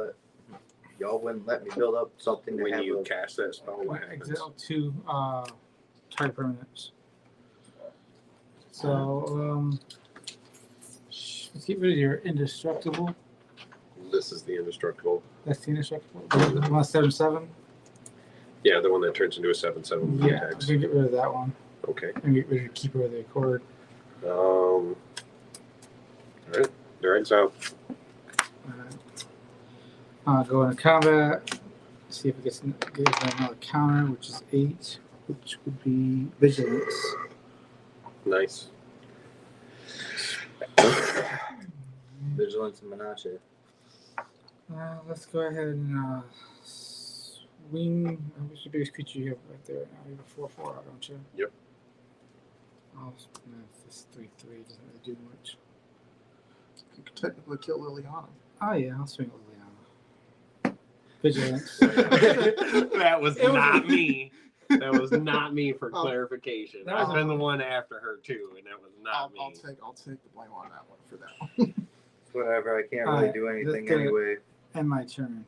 wouldn't let me build up something to When have you a, cast that spell, what happens? Exile 2 target permanents. So, let's get rid of your indestructible. This is the indestructible. That's the indestructible. The one 7/7. Yeah, the one that turns into a 7/7 Yeah, I'm attacks. gonna get rid of that one. Okay. And get rid of Keeper of the Accord. All right. They're exiled. Go into combat. See if it gives another counter, which is 8, which would be Vigilance. Nice. Vigilance and Menage. Let's go ahead and swing. What's the biggest creature you have right there? Now you have a 4/4, don't you? Yep. Oh, no, this 3/3 doesn't really do much. You could technically kill Liliana. Oh yeah, I'll swing Liliana. Vigilance. That was It was- not me. That was not me for Oh. clarification. That was I've been the one after her too, and that was not I'll me. take the blame on that one for that one. Whatever. I can't really Alright, do anything let's do it. anyway. And my turn.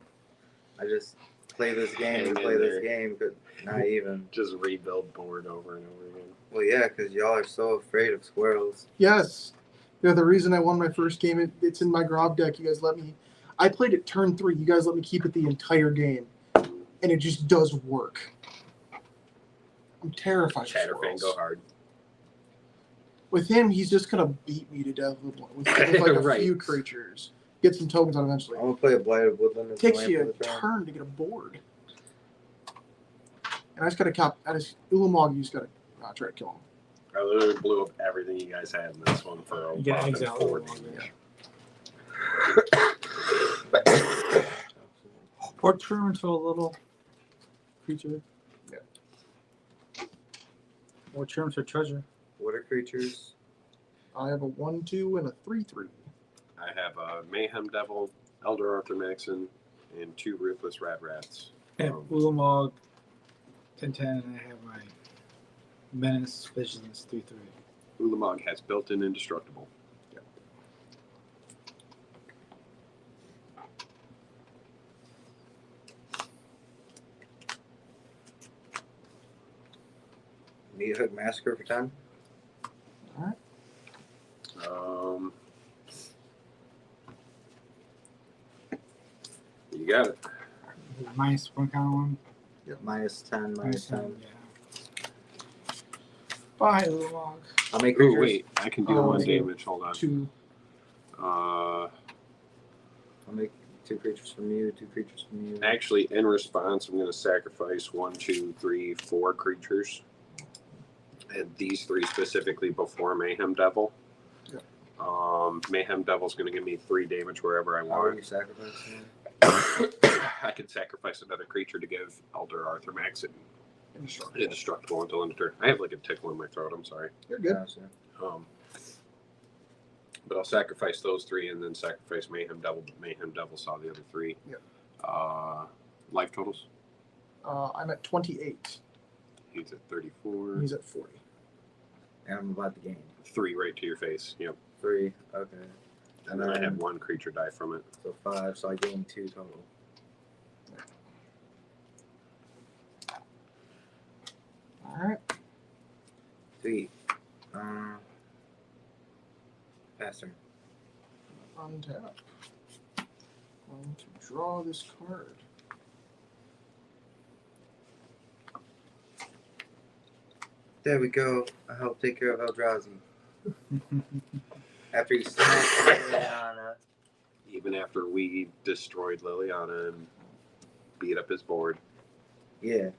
I just play this game and Hang play in this there. game, but not even. Just rebuild board over and over again. Well, yeah, because y'all are so afraid of squirrels. Yes. They're the reason I won my first game. It's in my Grob deck. You guys let me. I played it turn 3. You guys let me keep it the entire game. And it just does work. I'm terrified of Chatterfang, squirrels. go hard. With him, he's just going to beat me to death with like a Right. few creatures. Get some tokens out eventually. I'm gonna play a Blighted Woodland. It as takes land you for a the turn. turn to get a board. And I just got to cap. Ulamog, you just got to try to kill him. I literally blew up everything you guys had in this one for a You get whopping exile 4 Ulamog, damage. Or turn into a little creature. Yeah. Or turn into a treasure. What are creatures? I have a 1/2 and a 3/3. I have a Mayhem Devil, Elder Arthur Maxon, and 2 Ruthless Rat Rats. I have Ulamog 10/10, and I have my Menace Vigilance 3/3. Ulamog has built-in indestructible. Meat Hook Massacre for 10? You got it. Minus 1 counter 1. Minus 10, minus 10. Yeah. Bye, Ulamog. How many Ooh, creatures? wait, I can do Oh, 1 so damage. Hold on. 2. Uh, I'll make 2 creatures from you, 2 creatures from you. actually, in response, I'm going to sacrifice 1, 2, 3, 4 creatures. And these 3 specifically before Mayhem Devil. Yep. Mayhem Devil's going to give me 3 damage wherever I How are want. you sacrificing? I can sacrifice another creature to give Elder Arthur Maxon Indestructible. indestructible until end of turn. I have like a tickle in my throat. I'm sorry. You're good. Gotcha. But I'll sacrifice those 3 and then sacrifice Mayhem Devil. But Mayhem Devil saw the other 3. Yep. Life totals. I'm at 28. He's at 34. He's at 40. And I'm about to gain 3 right to your face. Yep. 3. Okay. And then I have 1 creature die from it. So 5, so I gain 2 total. All right. Sweet. Faster. Untap. Going to draw this card. There we go. I help take care of Eldrazi. After he smashed Liliana. Even after we destroyed Liliana and beat up his board. Yeah.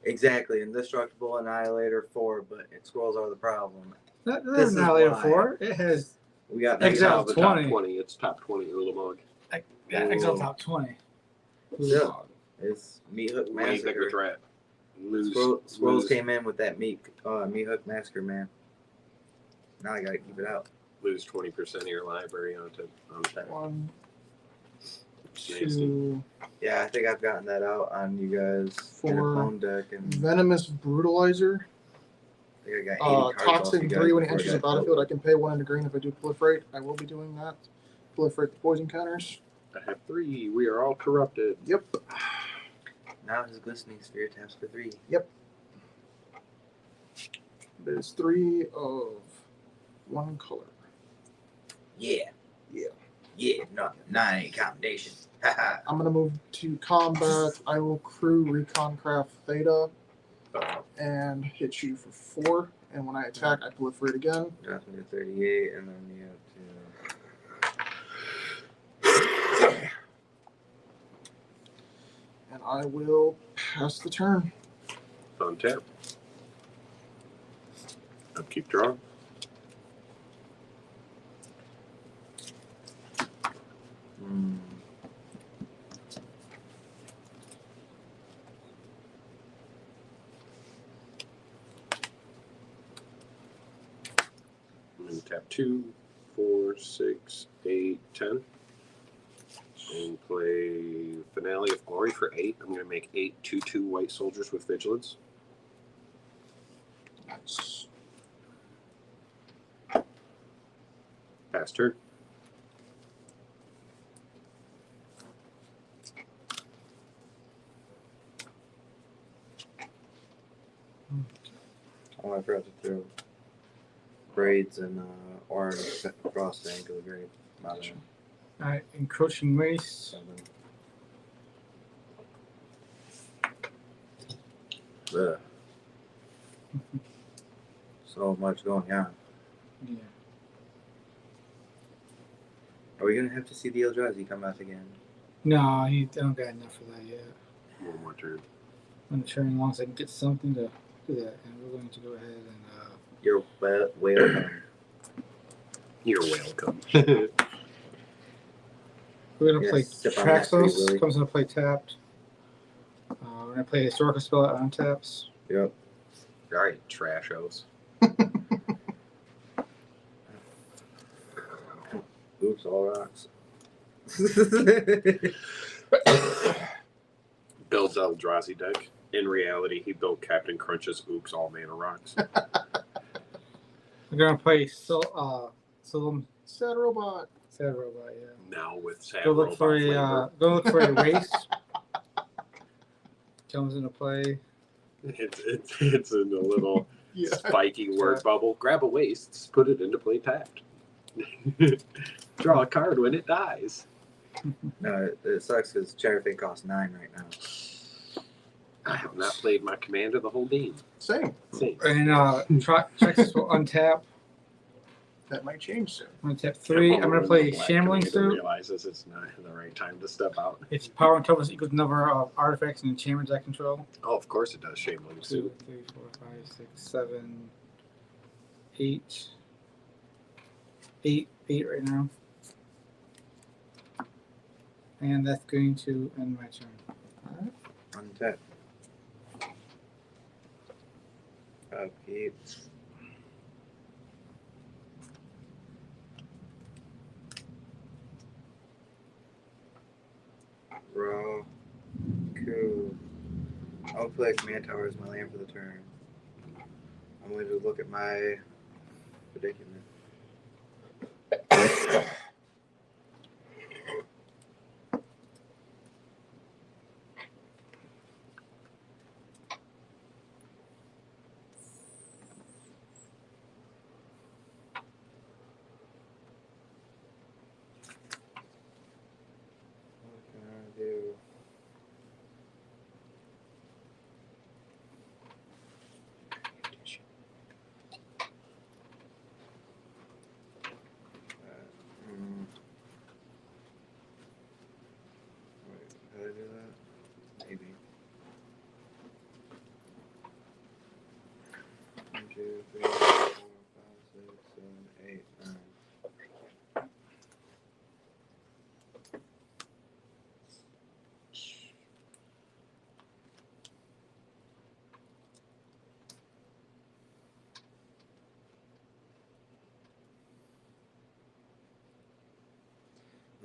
Exactly. Indestructible Annihilator 4, but squirrels are the problem. That This doesn't is have layer why. 4. It has We got Exile the top 20. 20. It's top 20 Ulamog. Exile top 20. Yeah. It's Meat Hook Raise that Massacre. threat. Lose. Squirrels lose. came in with that Meat Hook Massacre, man. Now I gotta keep it out. Lose 20% of your library on that. 1, Nasty. 2. Yeah, I think I've gotten that out on you guys in a Four. phone deck, and Venomous Brutalizer. I think I got 80 cards off you Toxin guys 3. When it before enters the that battlefield, I killed. can pay 1 into green. If I do proliferate, I will be doing that. Proliferate the poison counters. I have 3. We are all corrupted. Yep. Now his glistening sphere taps for 3. There's 3 of 1 color. Yeah. Yeah. Yeah. No, 9 ain't combination. Haha. I'm going to move to combat. I will crew Reconcraft Theta and hit you for 4. And when I attack, I proliferate again. Drops me to 38, and then you have And I will pass the turn. Untap. Upkeep draw. to. I'm going to tap 2, 4, 6, 8, 10. And play Finale of Glory for 8. I'm going to make 8 2/2 white soldiers with vigilance. Nice. Pass turn. Oh, I forgot to throw braids and orange across the ankle grade. My bad. All right, encroaching waste. 7. Ugh. So much going on. Yeah. Are we gonna have to see the Eldrazi come out again? No, I don't got enough for that yet. One more turn. I'm turning long so I can get something to do that, and we're going to go ahead and. You're welcome. You're welcome. We're gonna Yeah, play sip on that, Free Traxos. Willy. Comes into play tapped. We're gonna play historical spell at untaps. Yep. All right, trashos. Oops, all rocks. Builds Eldrazi deck. In reality, he built Captain Crunch's Ooks all mana rocks. We're gonna play Solemn Sad robot. Sad Robot. Yeah. Now with Sad Go look Robot for flavor. go look for a waste. Comes into play. It's in a little Yeah. spiky word bubble. Grab a waste, put it into play tapped. Draw a card when it dies. No, it sucks because Cherryfin costs 9 right now. I have not played my commander the whole game. Same. Same. And Traxos will untap. That might change soon. Untap 3. I'm gonna play Black Shambling Commander Suit. realizes it's not the right time to step out. Its power and toughness equals the number of artifacts and enchantments I control. Oh, of course it does. Shambling 2, Suit. 3, 4, 5, 6, 7, 8. 8 right now. And that's going to end my turn. Untap. Upkeep. Raw. Cool. I'll play Command Tower as my land for the turn. I'm going to look at my predicament. What can I do?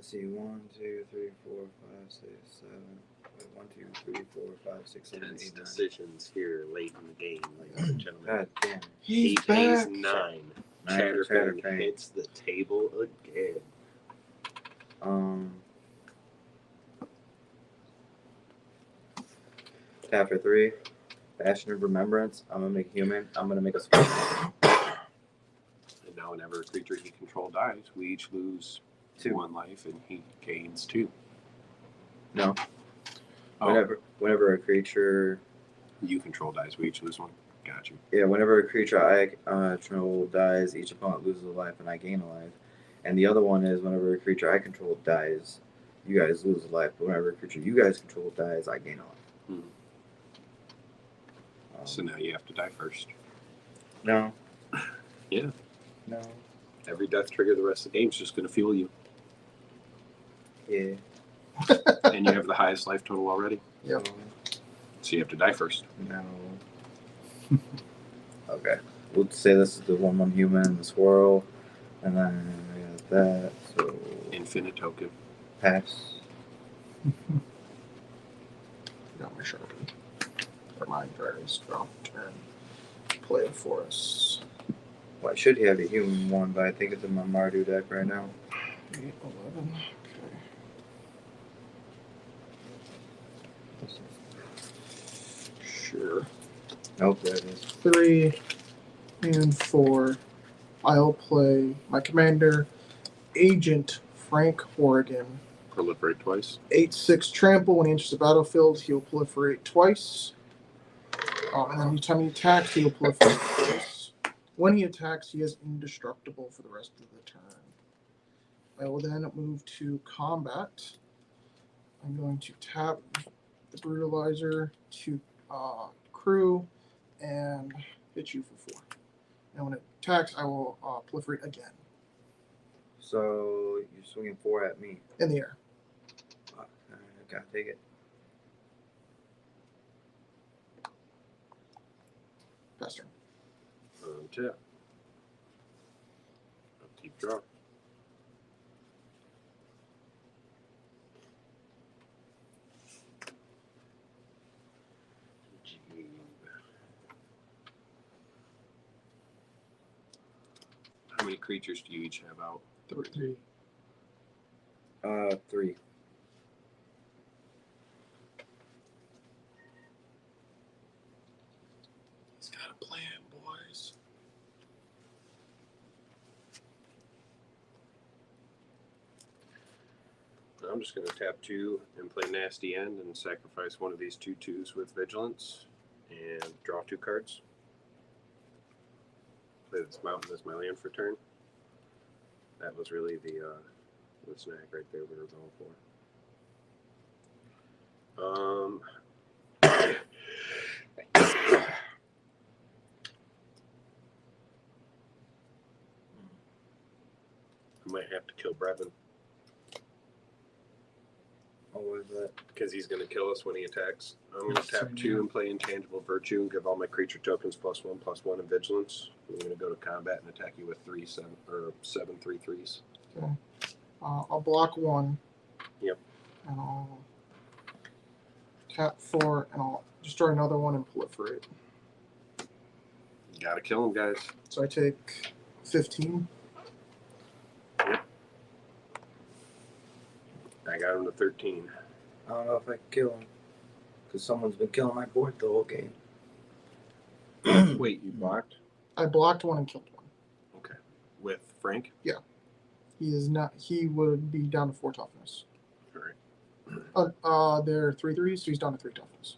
Let's see. 1, 2, 3, 4, 5, 6, 7. Wait, 1, 2, 3, 4, 5, 6, 7, 8, 9. Tense decisions here late in the game, ladies and gentlemen. God damn. He's 8 pays back. 9. Nine for Chatterfang Chatterfang. hits the table again. Tap for 3. Bastion of Remembrance. I'm gonna make human. I'm gonna make a spell. And now whenever a creature he control dies, we each lose 2. 1 life and he gains 2. No. Oh, Whenever a creature. you control dies, we each lose 1. Got you. Yeah, whenever a creature I control dies, each opponent loses a life and I gain a life. And the other one is whenever a creature I control dies, you guys lose a life. But whenever a creature you guys control dies, I gain a life. So now you have to die first. No. Yeah. No. Every death trigger the rest of the game's just going to fuel you. Yeah. And you have the highest life total already. Yep. So you have to die first. No. Okay. We'll say this is the 1/1 human, the swirl, and then I got that. So Infinite token. pass. Got my Sharpie. Or my Dragons drop turn. Play it for us. Well, I should have a human one, but I think it's in my Mardu deck right now. 8, 11. Okay. Sure. Nope, there it is. 3 and 4. I'll play my commander, Agent Frank Horrigan. Proliferate twice. 8/6 trample. When he enters the battlefield, he'll proliferate twice. And then anytime he attacks, he'll proliferate twice. When he attacks, he is indestructible for the rest of the turn. I will then move to combat. I'm going to tap the Brutalizer to crew and hit you for 4. And when it attacks, I will proliferate again So you're swinging 4 at me. in the air. Fuck. I gotta take it. Pass turn. Tap. Keep draw. How many creatures do you each have out? 3. 3. He's got a plan, boys. I'm just going to tap 2 and play Nasty End and sacrifice one of these 2/2s with Vigilance and draw 2 cards. Play this mountain as my land for turn. That was really the snag right there we were going for. I might have to kill Brevin Oh, what is that? because he's going to kill us when he attacks. I'm going to tap 2 and play Intangible Virtue and give all my creature tokens +1/+1 in Vigilance. I'm going to go to combat and attack you with 7 3/3s. Okay. I'll block 1. Yep. And I'll tap 4, and I'll destroy another one and proliferate. Gotta kill him, guys. So I take 15. I got him to 13. I don't know if I can kill him. Because someone's been killing my board the whole game. Wait, you blocked? I blocked 1 and killed 1. Okay. With Frank? He is not. He would be down to 4 toughness. All right. They're 3/3s, so he's down to 3 toughness.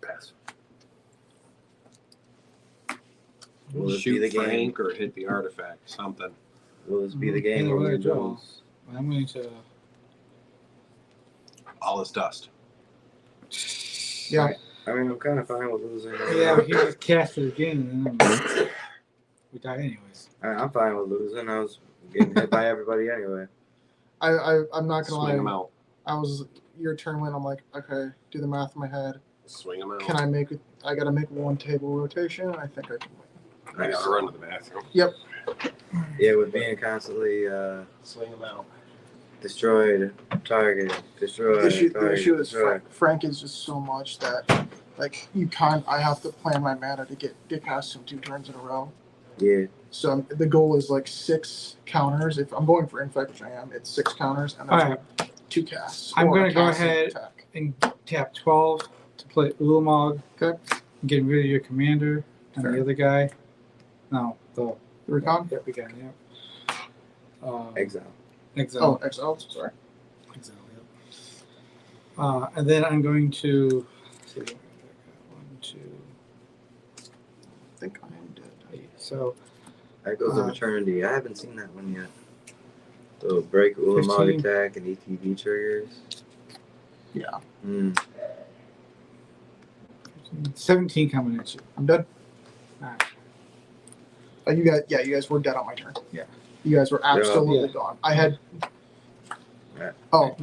Pass. Will this be Shoot the game? Frank or hit the artifact. Something. Will this be the game Either where way, we draw. lose? I'm going to. All is dust. Yeah. I mean, I'm kind of fine with losing. Yeah, but he just cast it again, and then we die anyways. I'm fine with losing. I was getting hit by everybody anyway. I'm not gonna Swing him lie. out. I was your turn when I'm like, okay, do the math in my head. Swing them out. Can I make it? I gotta make one table rotation. I think I can. I gotta run to the bathroom. Yeah, with being constantly Swing them out. destroyed, target, destroyed, The issue target, is destroyed. Frank is just so much that like you can't. I have to plan my mana to get past him 2 turns in a row. Yeah. So the goal is like 6 counters. If I'm going for infect, which I am, it's 6 counters and that's All right. like 2 casts. I'm or gonna a go cast and ahead attack. and tap 12 to play Ulamog. Okay. Getting rid of your commander and Fair. the other guy. No, the Recon. Yep, again, yeah. Exile. Exile. Oh, exile. Sorry. Exile, yep. And then I'm going to let's see, 1, 2, I think I am dead. 8. So That goes to Eternity. I haven't seen that one yet. So break Ulamog 15. attack and ETB triggers. Yeah. 17 coming at you. I'm dead. Alright. You guys were dead on my turn. Yeah. You guys were absolutely Yeah. gone. I had. Yeah. Oh,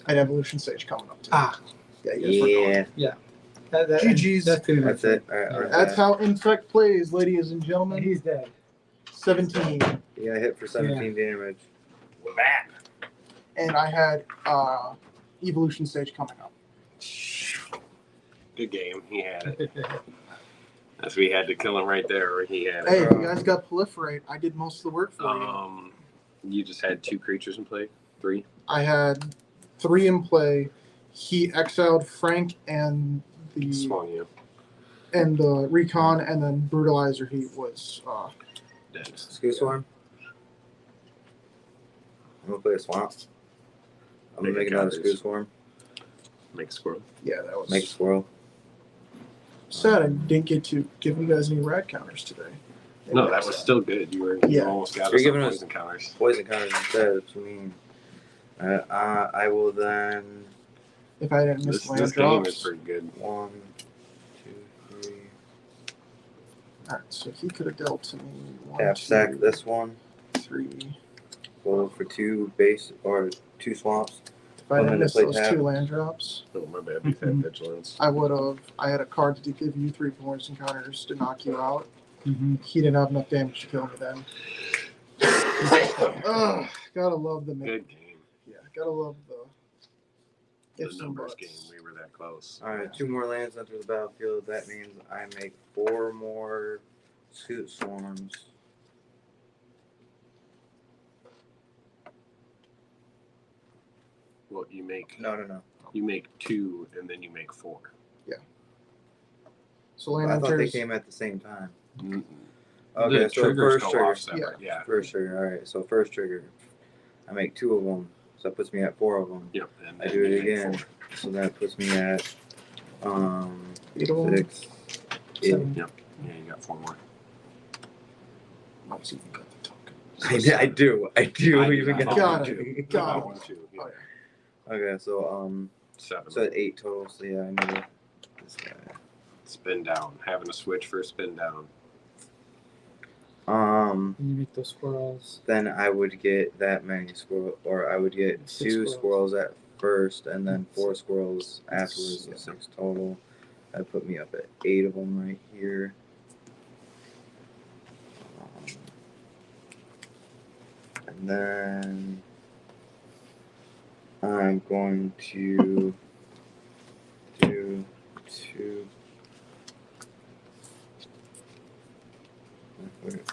I had evolution stage coming up too. Yeah, you guys were gone. That, GG's. That's pretty much That's it. All right, Yeah. all right. That's how Infect plays, ladies and gentlemen. He's dead. 17. Yeah, I hit for 17 damage. We're back. And I had evolution stage coming up. Good game. He had it. That's we had to kill him right there. Or he had it. Hey, you guys got proliferate. I did most of the work for you. You just had 2 creatures in play. 3. I had 3 in play. He exiled Frank and the Swung you. and the recon, and then brutalizer. He was Dead. Screw Swarm. I'm gonna play a swamp. I'm gonna Make make a another counter. Screw Swarm. Make a squirrel. yeah, that was Make a squirrel. sad. I didn't get to give you guys any rat counters today. No, that was still good. You Yeah. almost got You're us giving on us- poison counters. Poison counters instead. What you mean? I will then If I didn't miss This land game drops. is pretty good. 1, 2, 3. All right, so he could have dealt to me 1, Tap 2, sack this one. 3. Go for 2 base or 2 swamps. If I One didn't minute miss play those tap. 2 land drops, Oh, my bad. We've had vigilance. I would have. I had a card to give you 3 points and counters to knock you out. Mm-hmm. He didn't have enough damage to kill me then. Ugh, gotta love the Good game. Yeah, gotta love the The ifs and numbers buts. game. We were that close. Alright, 2 more lands enter the battlefield. That means I make 4 more Scoot Swarms. Well, you make No. you make 2 and then you make 4. So land I thought they enters. came at the same time. Mm-mm. Okay, The so triggers first go trigger. off separate. Yeah. First trigger, alright. So first trigger. I make 2 of them. So that puts me at 4 of them. Yep. And I then do you it make again. 4. So that puts me at 8 of them. 6. 7. Yeah, you got 4 more. Let's see if you got the token. I do. I even get Got the it. Got Got it. 1, 2. Yeah. Okay. Okay, so 7. so 8 total. So yeah, I need this guy. Spin down. Having a switch for a spin down. And you make those squirrels. Then I would get that many squirrels, or I would get 6 2 squirrels. squirrels at first, and then 4 squirrels afterwards. So 6 total. That put me up at 8 of them right here. And then I'm going to do 2.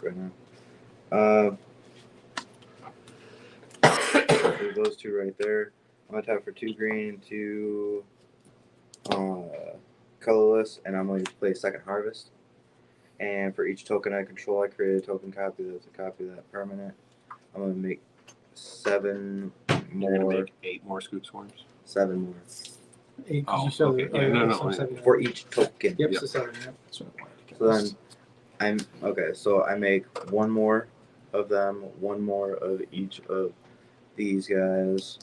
Right now. Do those 2 right there. I'm gonna tap for 2 green, 2 colorless, and I'm going to play Second Harvest. And for each token I control, I create a token copy that's a copy of that permanent. I'm gonna make 7 You're gonna more. make 8 more scoop swarms. 7 more 8. Oh, you showed okay. it. Yeah, no, so no. 7. for each token. Yep, Yep. so 7. Yep. That's what I wanted to get. So then I'm okay. So I make 1 more of them, 1 more of each of these guys.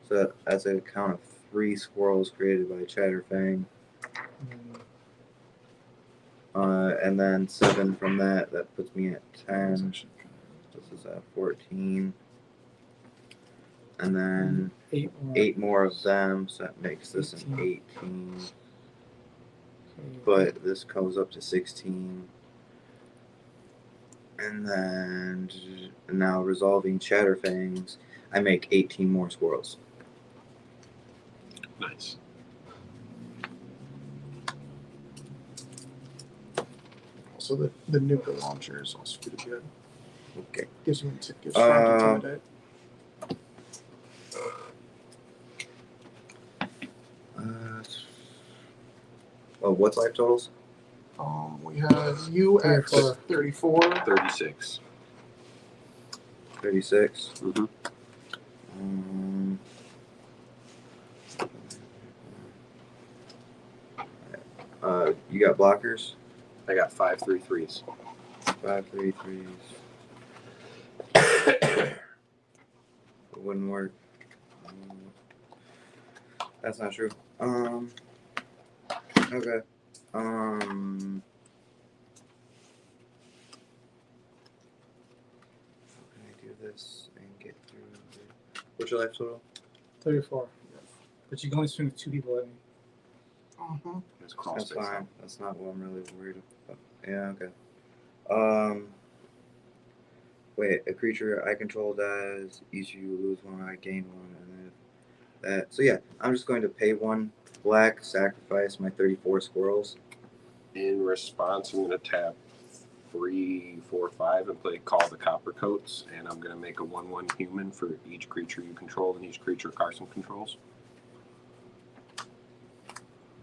So that's a count of 3 squirrels created by Chatterfang. And then 7 from that. That puts me at 10. This is at 14. And then 8 more. 8 more of them. So that makes this an 18. but this goes up to 16. And then now resolving Chatterfangs, I make 18 more squirrels. Nice. Also, the nuclear launcher is also pretty good. Okay. Gives Frank intimidate. Oh, what's life totals? We have you at 34. 36. 36. Mm-hmm. You got blockers? I got 5 3-3s. 5 3-3s. It wouldn't work. That's not true. Okay. How can I do this and get through? What's your life total? 34. But you can only swing with 2 people at me. It's crawl That's space. fine. That's not what I'm really worried about. Yeah. Okay. Wait. A creature I control dies. Each of you lose 1. I gain 1, and then that. So yeah, I'm just going to pay 1 black, sacrifice my 34 squirrels. In response, I'm going to tap 3, 4, 5 and play Call the Copper Coats, and I'm going to make a 1/1 human for each creature you control and each creature Carson controls.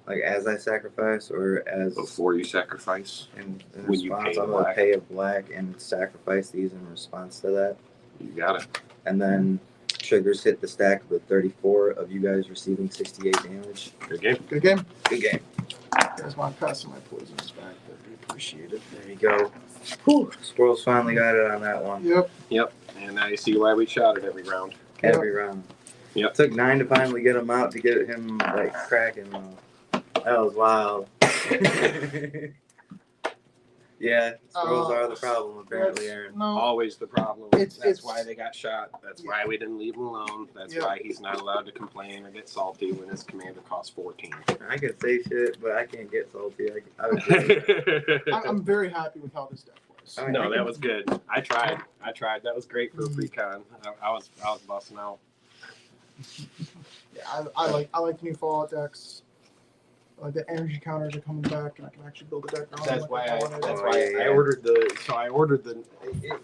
Like as I sacrifice, or as Before you sacrifice, in when you response, pay I'm gonna black. pay a black and sacrifice these in response to that, you got it. and then triggers hit the stack with 34 of you guys receiving 68 damage. Good game. Good game. Good game. You guys want to pass my poisons back? That'd be appreciated. There you go. Whew. Squirrels finally got it on that one. Yep. And now you see why we shot it every round. Every round. Yep. Took 9 to finally get him out to get him like cracking. That was wild. Yeah, squirrels are the problem apparently, Aaron. No. Always the problem. It's- That's it's- why they got shot. That's why we didn't leave him alone. That's Yeah. why he's not allowed to complain or get salty when his commander costs 14. I can say shit, but I can't get salty. I'm very happy with how this deck was. I mean, No, that was good. I tried. That was great for a pre-con. I was busting out. Yeah, I like the new Fallout decks. The energy counters are coming back, and I can actually build a deck around them. yeah. I ordered the.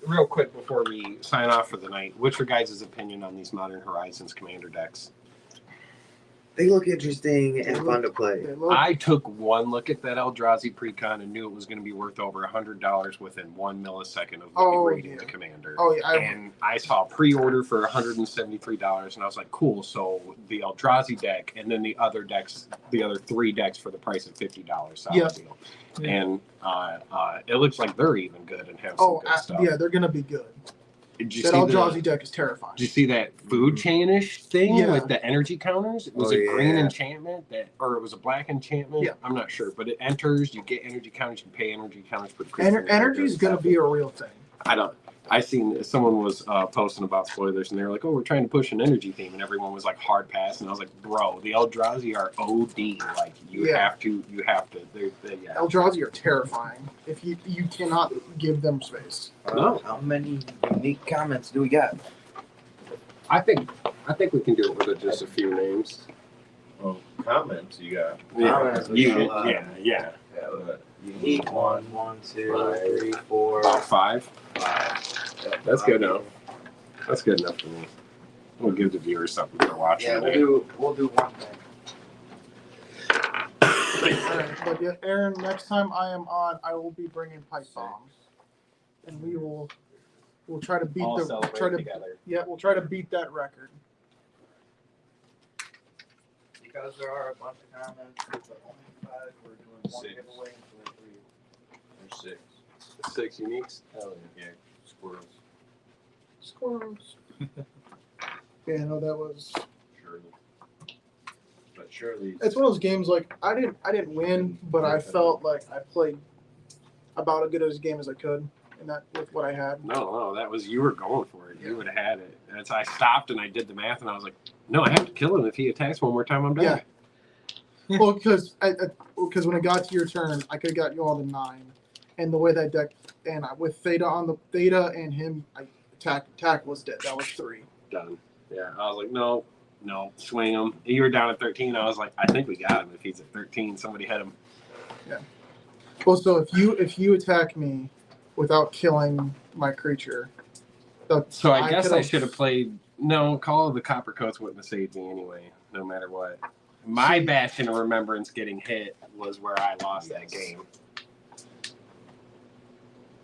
Real quick before we sign off for the night. What's your guys' opinion on these Modern Horizons commander decks? They look interesting and fun to play. I took one look at that Eldrazi precon and knew it was going to be worth over $100 within 1 millisecond of rating the commander. Oh yeah, And I saw pre-order for $173, and I was like, "Cool!" So the Eldrazi deck, and then the other decks, the other 3 decks for the price of $50. Solid deal. Yeah. And it looks like they're even good and have some good stuff. yeah, they're gonna be good. Did you That see Eldrazi deck is terrifying. Did you see that food chain-ish thing Yeah. with the energy counters? It was Oh, a green yeah. enchantment or it was a black enchantment. Yeah. I'm not sure, but it enters. You get energy counters. You pay energy counters for the creature. Energy is gonna be a real thing. I seen someone was posting about spoilers, and they were like, "Oh, we're trying to push an energy theme," and everyone was like, "Hard pass," and I was like, "Bro, the Eldrazi are OD. Like you Yeah. have to. Yeah. Eldrazi are terrifying. If you cannot give them space. No. How many unique comments do we got? I think we can do it with just a few names. Well, comments you got. Comments, we got a lot. Yeah. Yeah, but Unique 1, 2, 3, 4, About 5. 5. That's good enough. That's good enough for me. We'll give the viewers something for watching. Yeah, today. we'll do one thing. Alright, but yeah, Aaron, next time I am on, I will be bringing pipe bombs, and we'll try to beat All the celebrate together. we'll try to beat that record. Because there are a bunch of comments, it's only 5. We're doing 1 6. giveaway instead of 3. There's 6. 6 uniques. Hell yeah, squirrels. Squirrels. Yeah, no, that was. Surely. But surely. It's one of those games like I didn't win, but I felt like I played about as good as a game as I could, and that with what I had. No, that was you were going for it. Yeah. You would have had it. I stopped and I did the math, and I was like, no, I have to kill him if he attacks one more time. I'm done. Yeah. Well, because when it got to your turn, I could have got you all to 9, and the way that deck and with Theta on the Theta and him, attack was dead. That was 3. Done. Yeah, I was like, no, swing him. You were down at 13. I was like, I think we got him. If he's at 13, somebody hit him. Yeah. Well, so if you attack me without killing my creature, So I guess I should have played. No, Call of the Copper Coats wouldn't have saved me anyway, no matter what. My Bastion of Remembrance getting hit was where I lost that game.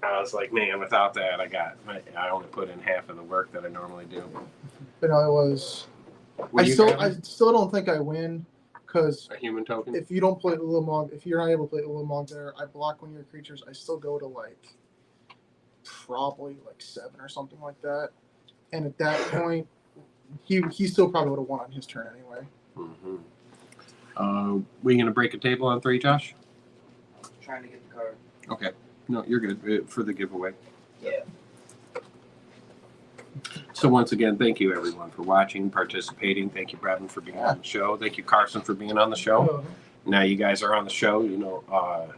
I was like, man, without that, I only put in half of the work that I normally do. But no, it was. What I still don't think I win because a human token. if you don't play Ulamog, if you're not able to play Ulamog there, I block one of your creatures. I still go to probably 7 or something like that. And at that point, he still probably would have won on his turn anyway. Mm-hmm. We gonna break a table on 3, Josh? Trying to get the card. Okay. No, you're good for the giveaway. Yeah. So once again, thank you everyone for watching, participating. Thank you, Brevin, for being on the show. Thank you, Carson, for being on the show. Now you guys are on the show. You know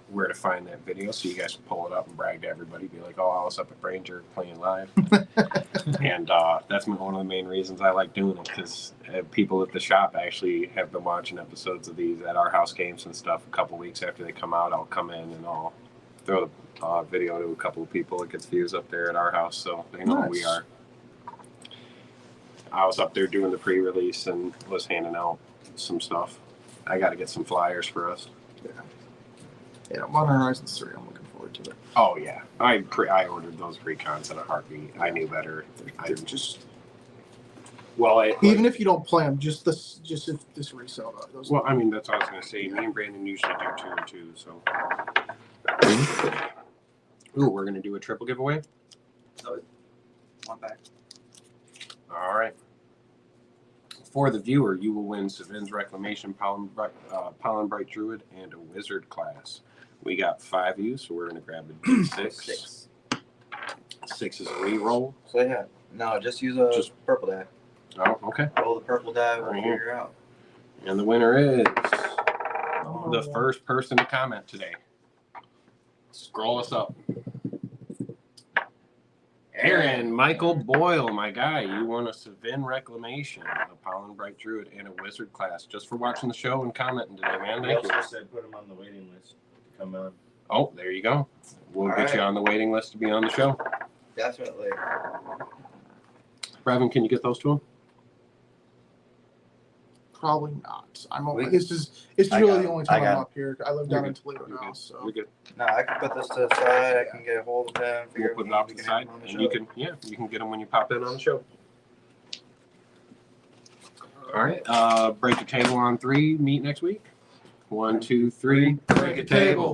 where to find that video, so you guys can pull it up and brag to everybody. Be like, "Oh, I was up at Ranger playing live," and that's one of the main reasons I like doing it because people at the shop actually have been watching episodes of these at our house games and stuff. A couple weeks after they come out, I'll come in and I'll throw the video to a couple of people that gets views up there at our house, so they know who we are. I was up there doing the pre-release and was handing out some stuff. I got to get some flyers for us. Yeah, Modern Horizons 3. I'm looking forward to it. Oh yeah, I ordered those pre-cons in a heartbeat. I knew better. They're just Even if you don't play them, just if this resale those. Well, I mean that's what I was gonna say. Me and Brandon usually do 2 and 2. So, ooh, we're gonna do a triple giveaway. One back. All right. For the viewer, you will win Savin's Reclamation, Pollen Bright Druid, and a Wizard class. We got 5 of you, so we're going to grab a D6. 6. 6 is a reroll. So yeah, no, just use a purple die. Oh, okay. Roll the purple die. We'll Right figure here. out. And the winner is the first person to comment today. Scroll us up. Aaron Michael Boyle, my guy, you won a Savin Reclamation, a Pollen Bright Druid, and a Wizard class just for watching the show and commenting today, man. He Thank you. also said put him on the waiting list to come on. Oh, there you go. We'll All get you right. on the waiting list to be on the show. Definitely. Brevin, can you get those to him? Probably not. We- It's I really got the only it. I time got I'm it. up here. I live You're down in good. Toledo You're now, good. so You're good. No, I can put this to the side. I can get a hold of him. We'll put it off to the side, and you can get them when you pop in on the show. All right, break the table on 3. Meet next week. 1, 2, 3. Break a table.